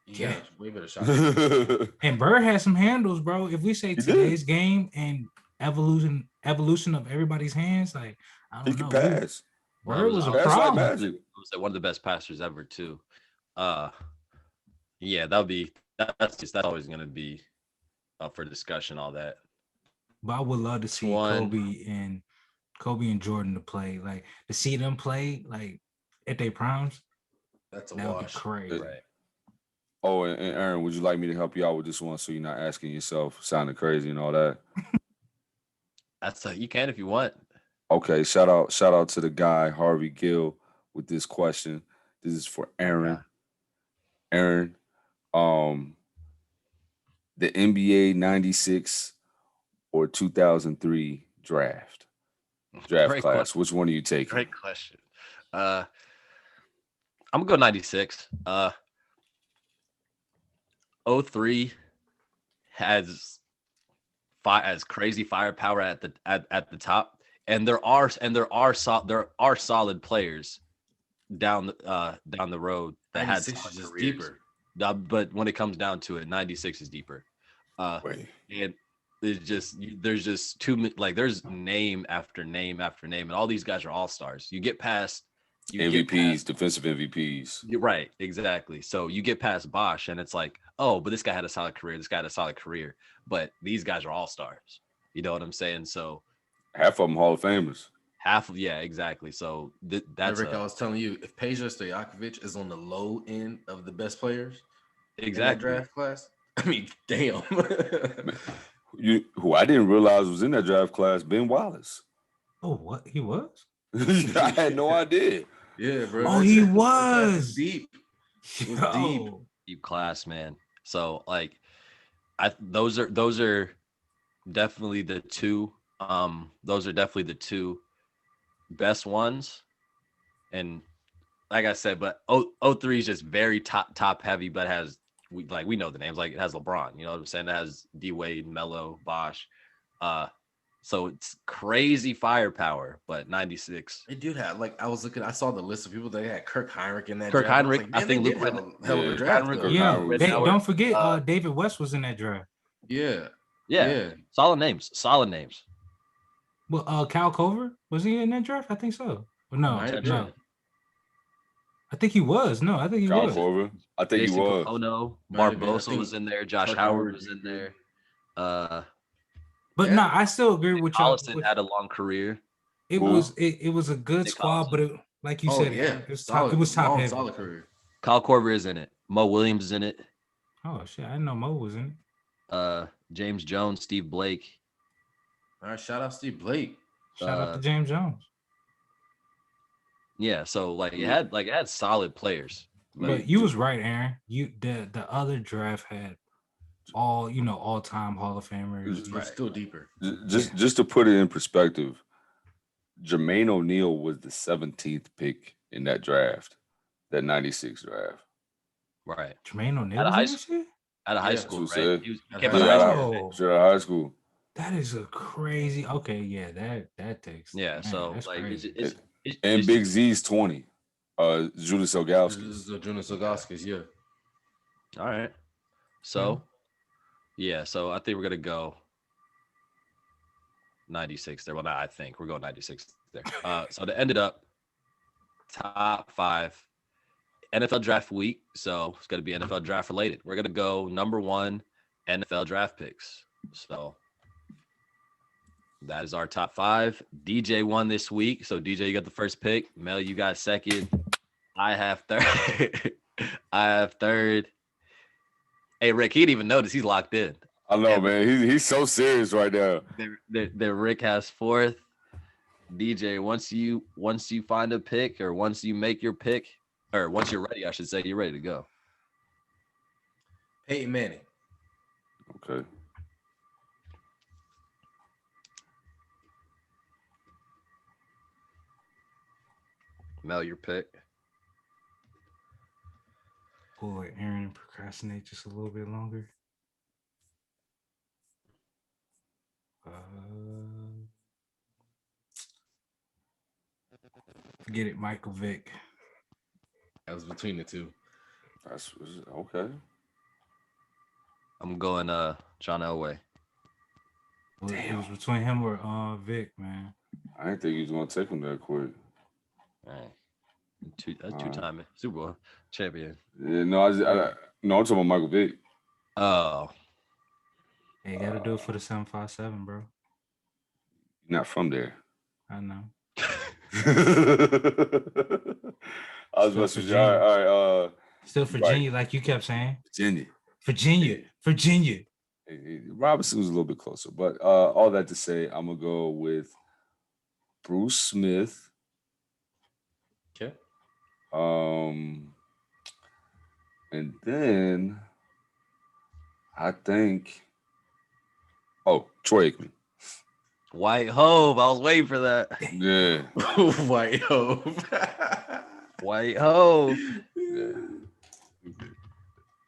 Yeah, way better shot. And Bird has some handles, bro. If we say today's game and evolution of everybody's hands, like I don't know. He can pass. Bird was a problem. Like magic. He was one of the best passers ever, too. Yeah, that's always gonna be up for discussion, all that. But I would love to see Kobe and Jordan to play, like to see them play like at their primes. That's a that wash. Would be crazy. Right. Oh, and Aaron, would you like me to help you out with this one so you're not asking yourself sounding crazy and all that? You can if you want. Okay, shout out to the guy Harvey Gill with this question. This is for Aaron. Yeah. Aaron, the NBA 96 or 2003 draft class. Question. Which one are you taking? Great question. I'm gonna go 96. 03 has crazy firepower at the top, and there are solid players down the road that had just deeper. But when it comes down to it, 96 is deeper. And there's just too many, like there's name after name after name, and all these guys are all stars. You get past MVPs, defensive MVPs. Right, exactly. So you get past Bosch, and it's like, oh, but this guy had a solid career. This guy had a solid career, but these guys are all stars. You know what I'm saying? So half of them Hall of Famers. Yeah, exactly. So that's Rick, I was telling you, if Peja Stojakovic is on the low end of the best players, exactly in that draft class, I mean, damn. Who I didn't realize was in that draft class, Ben Wallace. Oh, what he was? I had no idea. Yeah, bro. Oh, that he class was deep. It was deep. Yo. Deep class, man. So like, those are definitely the two. Those are definitely the two best ones. And like I said, but 03 is just very top heavy, but we know the names. Like it has LeBron, you know what I'm saying? It has D Wade, Melo, Bosh. So it's crazy firepower, but 96. They did have I saw the list of people that had Kirk Heinrich in that Kirk draft. Heinrich, I think they Luke did have a hell of a yeah, draft. Heinrich though. or Yeah, Howard. don't forget David West was in that draft. Yeah. Yeah. Solid names. Well, Cal Cover, was he in that draft? I think so. But no, Might have no. been. I think he was. No, I think he Kyle was. Korver. I think Jason he was. Pocono, Might have been. I Barbosa think was in there. Josh Kirk Howard Howard was in was there. But Yeah. no, I still agree with y'all. Collison had a long career. It Who? was it was a good Nick squad, Collison. but it, like you Oh said, yeah, it was solid. top. It was top long, heavy. solid career. Kyle Korver is in it. Mo Williams is in it. Oh shit, I didn't know Mo was in it. James Jones, Steve Blake. All right, shout out Steve Blake. Shout out to James Jones. Yeah, so like it had solid players. But you was right, Aaron. The other draft had all time Hall of Famers. It was still deeper. Just to put it in perspective, Jermaine O'Neal was the 17th pick in that draft, that 96 draft. Right. Jermaine O'Neal Out of was high in that shit? Out of high Yeah, school, that's right? what He said. came Yeah, out of high Oh. school. Straight out of high school. That is a crazy. Okay, yeah, that takes. Yeah, man, so that's like crazy. And it's Big Z's 20. Julius Elgowski. Jonas Ogauskas, yeah. all right. So yeah, so I think we're gonna go 96 there. Well, not I think we're going 96 there. So to end it up, top 5 NFL draft week. So it's gonna be NFL draft related. We're gonna go number 1 NFL draft picks. So that is our top 5. DJ won this week. So DJ, you got the first pick. Mel, you got second. I have third. I have third. Hey, Rick, he didn't even notice he's locked in. I know, man. He's so serious right now. Then Rick has fourth. DJ, once you find a pick, or once you make your pick, or once you're ready, I should say, you're ready to go. Peyton Manning. Okay. Mel, your pick. Boy, Aaron procrastinate just a little bit longer. Forget it, Michael Vick. That was between the two. That's okay. I'm going John Elway. It was between him or Vic, man. I didn't think he was gonna take him that quick. All right. Two-time Super Bowl champion. Yeah, no, I'm talking about Michael Vick. Oh. Hey, you gotta do it for the 757, bro. You're not from there. I know. I was messing with you. All right. Still Virginia, like you kept saying. Virginia. Virginia. Robinson was a little bit closer, but all that to say, I'm gonna go with Bruce Smith. Okay. And then I think, Troy Aikman. White Hove. I was waiting for that. Yeah. White Hope. White Hove. Yeah.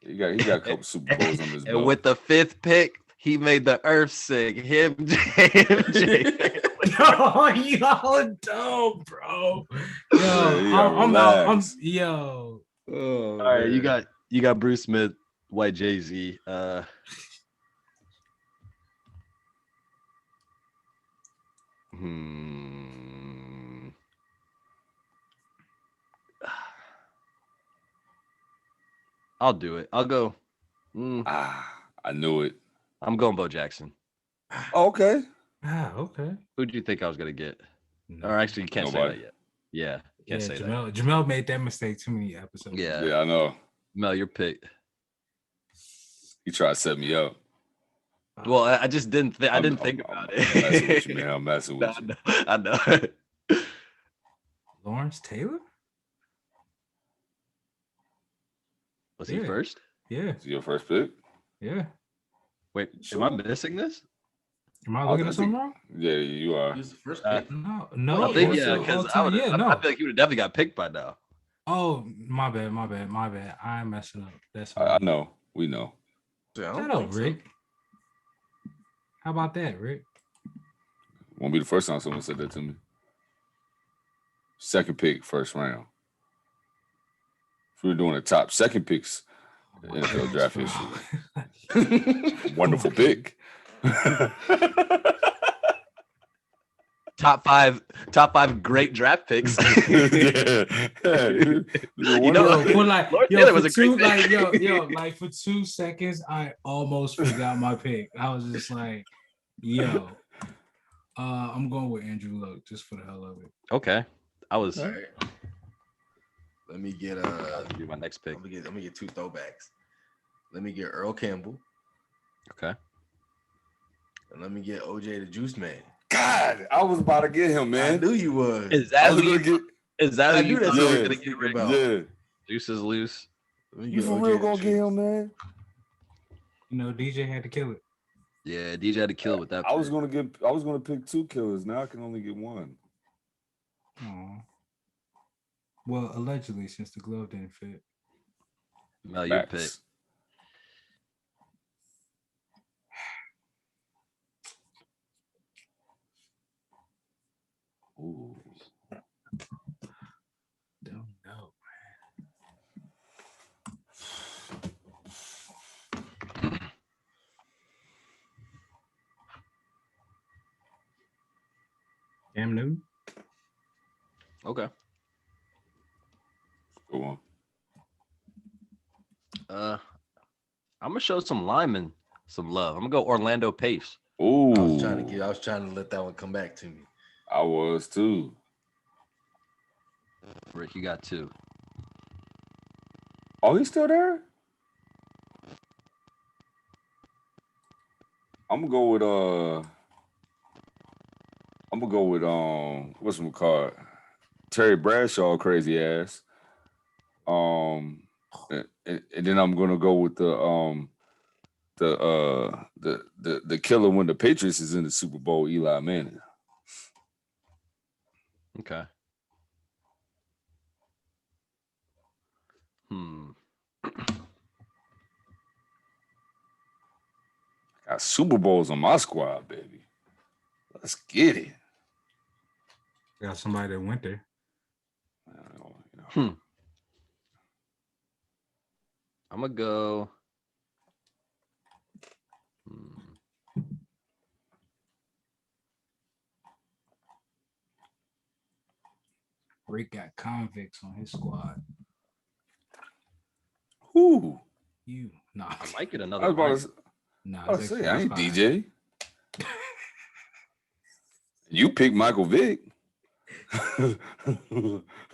He got a couple Super Bowls on his belt. And with the 5th pick, he made the earth sing. Him, JMJ. Yo, y'all dope, bro. Yo, All right, you got Bruce Smith, White Jay-Z. I'll do it. I'll go. I knew it. I'm going Bo Jackson. Okay. okay. Who do you think I was gonna get? Or actually, you can't Nobody. say that yet. Yeah, can't say that. Jamel made that mistake too many episodes. Yeah, I know. Mel, your pick. He tried to set me up. Well, I just didn't. I didn't think about it. I'm messing with you, man. I'm messing with you. I know. Lawrence Taylor? Was he first? Yeah. Is your first pick? Yeah. Wait, Sure. am I missing this? Am I looking at something wrong? Yeah, you are. He was the first pick. No. I think yeah, because all-time- yeah, no. I feel like he would have definitely got picked by now. Oh, my bad. I'm messing up. That's I know. We know. Yeah, I Shut don't up, think so. Rick. How about that, Rick? Won't be the first time someone said that to me. Second pick, first round. If we were doing the top second picks, NFL draft history. Wonderful pick. Top five great draft picks. You know, for like, Lord yo, Taylor for was a two, great like, pick. like for 2 seconds, I almost forgot my pick. I was just like, yo, I'm going with Andrew Luck just for the hell of it. Okay, I was. All right. Let me get Do my next pick. Let me get 2 throwbacks. Let me get Earl Campbell. Okay. And let me get OJ the Juice Man. God, I was about to get him, man. I knew you would. Is that I was who gonna get? Is that I who knew you that's thought what you I were was gonna get? thinking Rick? about. Yeah. Juice is loose. Let me You get for OJ real the gonna get Juice. him, man? You know, DJ had to kill it. Yeah, DJ had to kill it with that. I was pick. gonna pick 2 killers. Now I can only get 1. Aw. Well, allegedly, since the glove didn't fit. Mel, your pick. Facts. Ooh. Don't know. Cam Newton? Okay. Go on. I'm gonna show some linemen some love. I'm gonna go Orlando Pace. Ooh. I was trying to let that one come back to me. I was too. Rick, you got 2. Oh, he's still there? I'm gonna go with what's my card? Terry Bradshaw, crazy ass. And then I'm gonna go with the killer when the Patriots is in the Super Bowl, Eli Manning. Okay. Got Super Bowls on my squad, baby. Let's get it. Got somebody that went there. I'm gonna go. Rick got convicts on his squad. Who? You nah. I might get I another. was about line. to, Nah, I it's was say, actually I ain't fine. DJ. You pick Michael Vick.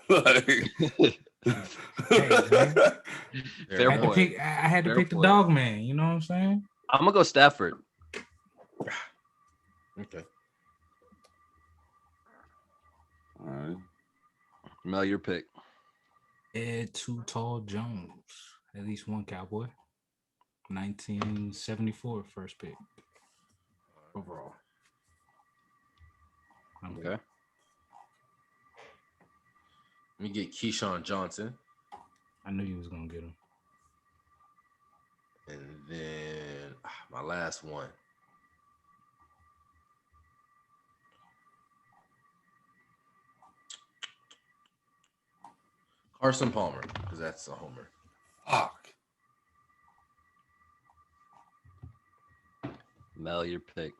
Like, Fair I point. had to Fair pick the point. dog man. You know what I'm saying? I'm gonna go Stafford. Okay. all right. Mel, your pick. Ed Too Tall Jones. At least one Cowboy. 1974 first pick overall. Okay. Let me get Keyshawn Johnson. I knew you was gonna get him. And then my last one. Carson Palmer, because that's a homer. Fuck. Mel, your pick.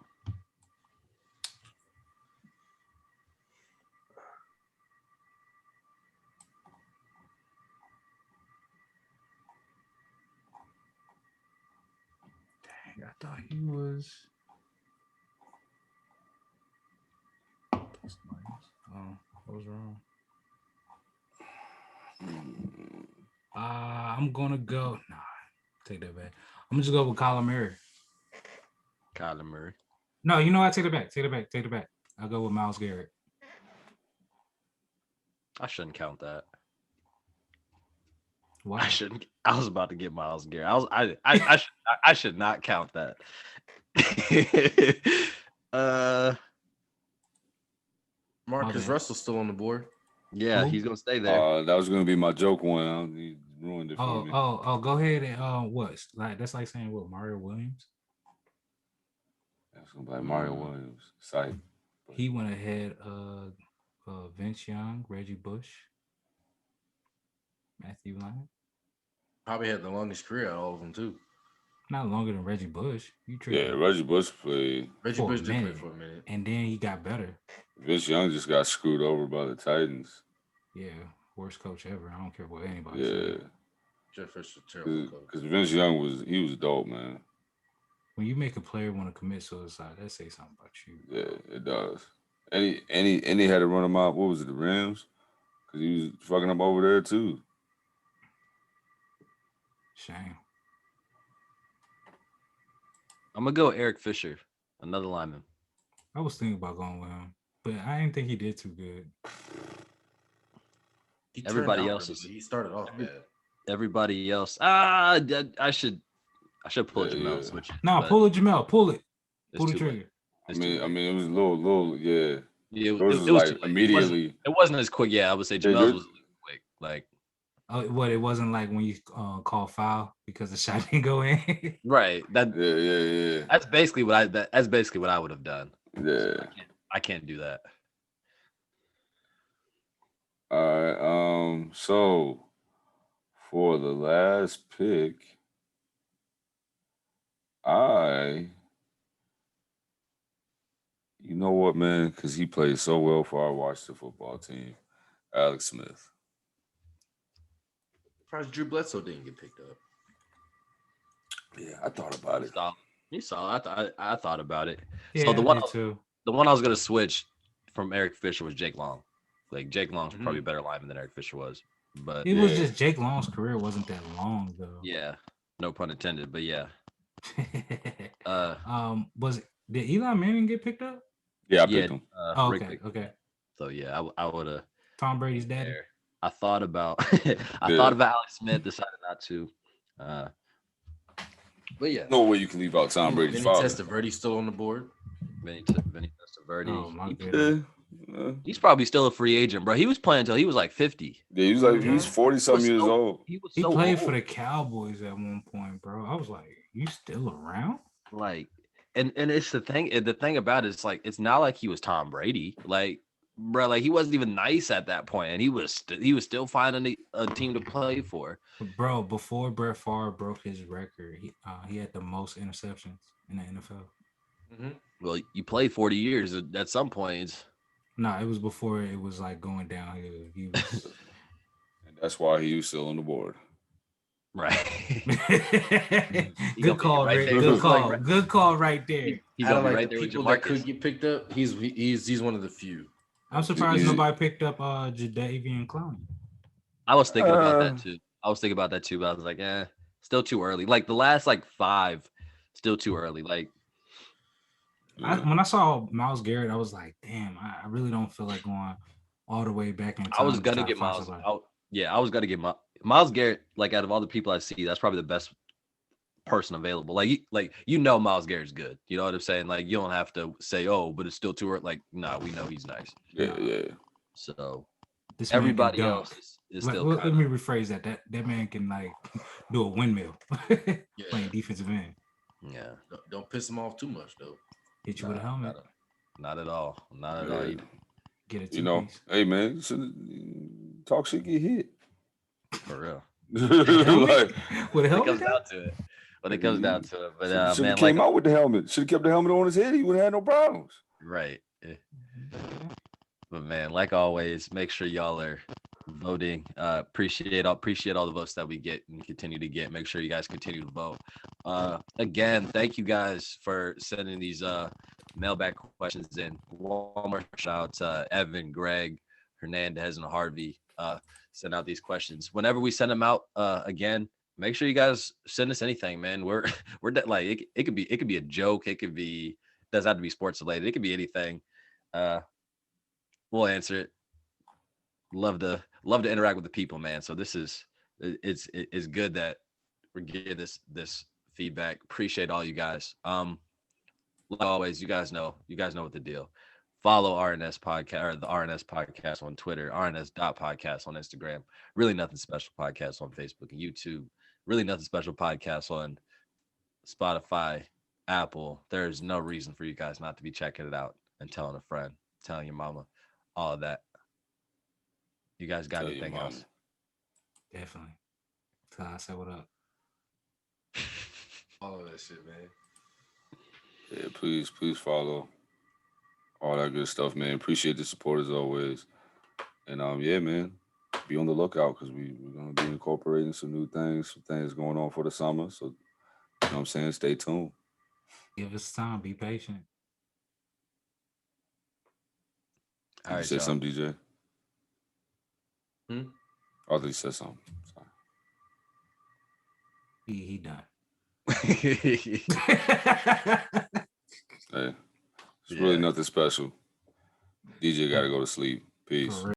Dang, I thought he was. Oh, I was wrong. I'm gonna go. Nah, take that back. I'm just go with Kyler Murray. Kyler Murray. No, you know what? Take it back. Take it back. Take it back. I'll go with Myles Garrett. I shouldn't count that. Why? I shouldn't. I was about to get Myles Garrett. I should not count that. Marcus bad. Russell's still on the board. Yeah, Who? he's gonna stay there. That was gonna be my joke one. He ruined it for me. Go ahead and what? Like that's like saying what? Mario Williams. That's gonna be like Mario Williams. Sight. He went ahead. Vince Young, Reggie Bush, Matthew Lyon. Probably had the longest career out of all of them too. Not longer than Reggie Bush. You Yeah, tripping. Reggie Bush played. Reggie For a Bush did play minute. for a minute. And then he got better. Vince Young just got screwed over by the Titans. Yeah, worst coach ever. I don't care what anybody Yeah, says. Jeff Fisher, terrible coach. because Vince Young was dope, man. When you make a player want to commit suicide, that say something about you. Yeah, it does. And he had to run him out. What was it, the Rams? Because he was fucking up over there too. Shame. I'm gonna go Eric Fisher, another lineman. I was thinking about going with him, but I didn't think he did too good. He turned Everybody out else really is- good. He started off bad. Everybody else, I should pull Yeah, Jamel yeah. and switch. it, No, but pull it, Jamel. Pull it. it's Pull the too trigger. late. I It's too mean, late. it was a little, yeah. Yeah, Yours was was like too late. immediately. It wasn't as quick. Yeah, I would say Yeah, Jamel's yours- was quick. Like Oh, what? It wasn't like when you call foul because the shot didn't go in. right. Yeah. That's basically what I would have done. Yeah. I can't do that. All right. So for the last pick, you know what, man? Because he played so well for our Washington football team, Alex Smith. Surprised Drew Bledsoe didn't get picked up. Yeah, I thought about it. You saw. I thought about it. Yeah, So the one I did too. I was gonna switch from Eric Fisher was Jake Long. Like Jake Long's probably a better lineman than Eric Fisher was. But It was just Jake Long's career wasn't that long though. yeah, no pun intended. But yeah, Did Eli Manning get picked up? Yeah, I picked him. Oh, Rick okay, picked- okay. So yeah, I would have. Tom Brady's daddy. I thought about Yeah. thought about Alex Smith, decided not to. But yeah, No way you can leave out Tom Brady's Vinny father. Testaverde's still on the board. Vinny Testaverde. Oh my goodness. Yeah. He's probably still a free agent, bro. He was playing until he was like 50. Yeah, he's 40-something years old. He was He so played old. for the Cowboys at one point, bro. I was like, you still around? Like, and it's the thing about it, it's like it's not like he was Tom Brady. Like, bro, like he wasn't even nice at that point, and he was still finding a team to play for. Bro, before Brett Favre broke his record, he had the most interceptions in the NFL. Well, you play 40 years at some point. No, it was before it was like going downhill. He was And that's why he was still on the board. Right. good call, right Rick. there. Good call. Like, Good call right there. He's Out of gonna be like right the there with people that could Jamarcus. get picked up, he's one of the few. I'm surprised He's- nobody picked up Jadeveon Clowney. I was thinking about that too. But I was like, still too early. Like the last like 5, still too early. Like When I saw Myles Garrett, I was like, damn, I really don't feel like going all the way back in time. I was to gonna try to get find Miles. somebody. I was gonna get Miles Garrett. Like out of all the people I see, that's probably the best person available. Like Miles Garrett's good. You know what I'm saying? Like you don't have to say, oh, but it's still too early. Like, nah, we know he's nice. Yeah. So This man can everybody dunk. else is still. Let me rephrase that. That man can like do a windmill playing defensive end. Yeah. Don't piss him off too much though. Hit you with a helmet. Not at all. Not at all. Yeah. Get it. You know, hey man, talk shit, get hit. For real. Like, With a When it helmet. comes down to it. When it comes down to it. But should man, have like came out with the helmet. Should have kept the helmet on his head. He would have had no problems. right. But man, like always, make sure y'all are voting. Appreciate all the votes that we get and continue to get. Make sure you guys continue to vote. Again, thank you guys for sending these mailbag questions in. One more shout out to Evan, Greg, Hernandez, and Harvey. Send out these questions. Whenever we send them out, again, make sure you guys send us anything, man. We're like it could be a joke. It could be doesn't have to be sports related. It could be anything. We'll answer it. Love to interact with the people, man. So this is it's good that we're getting this feedback. Appreciate all you guys. Like always, you guys know what the deal. Follow RNS podcast or the RNS podcast on Twitter, RNS.podcast on Instagram, Really Nothing Special podcast on Facebook and YouTube, Really Nothing Special podcast on Spotify, Apple. There's no reason for you guys not to be checking it out and telling a friend, telling your mama, all of that. You guys got Tell your anything mama. else? Definitely. So I said, what up? All of that shit, man. Yeah, please follow all that good stuff, man. Appreciate the support as always. And yeah, man, be on the lookout because we're gonna be incorporating some new things, some things going on for the summer. So, you know what I'm saying? Stay tuned. Give us time. Be patient. Did All you right, say y'all. something, DJ? Hmm? I thought you said something. Sorry. He done. Hey, it's really Yeah. nothing special. DJ got to go to sleep. Peace. For real.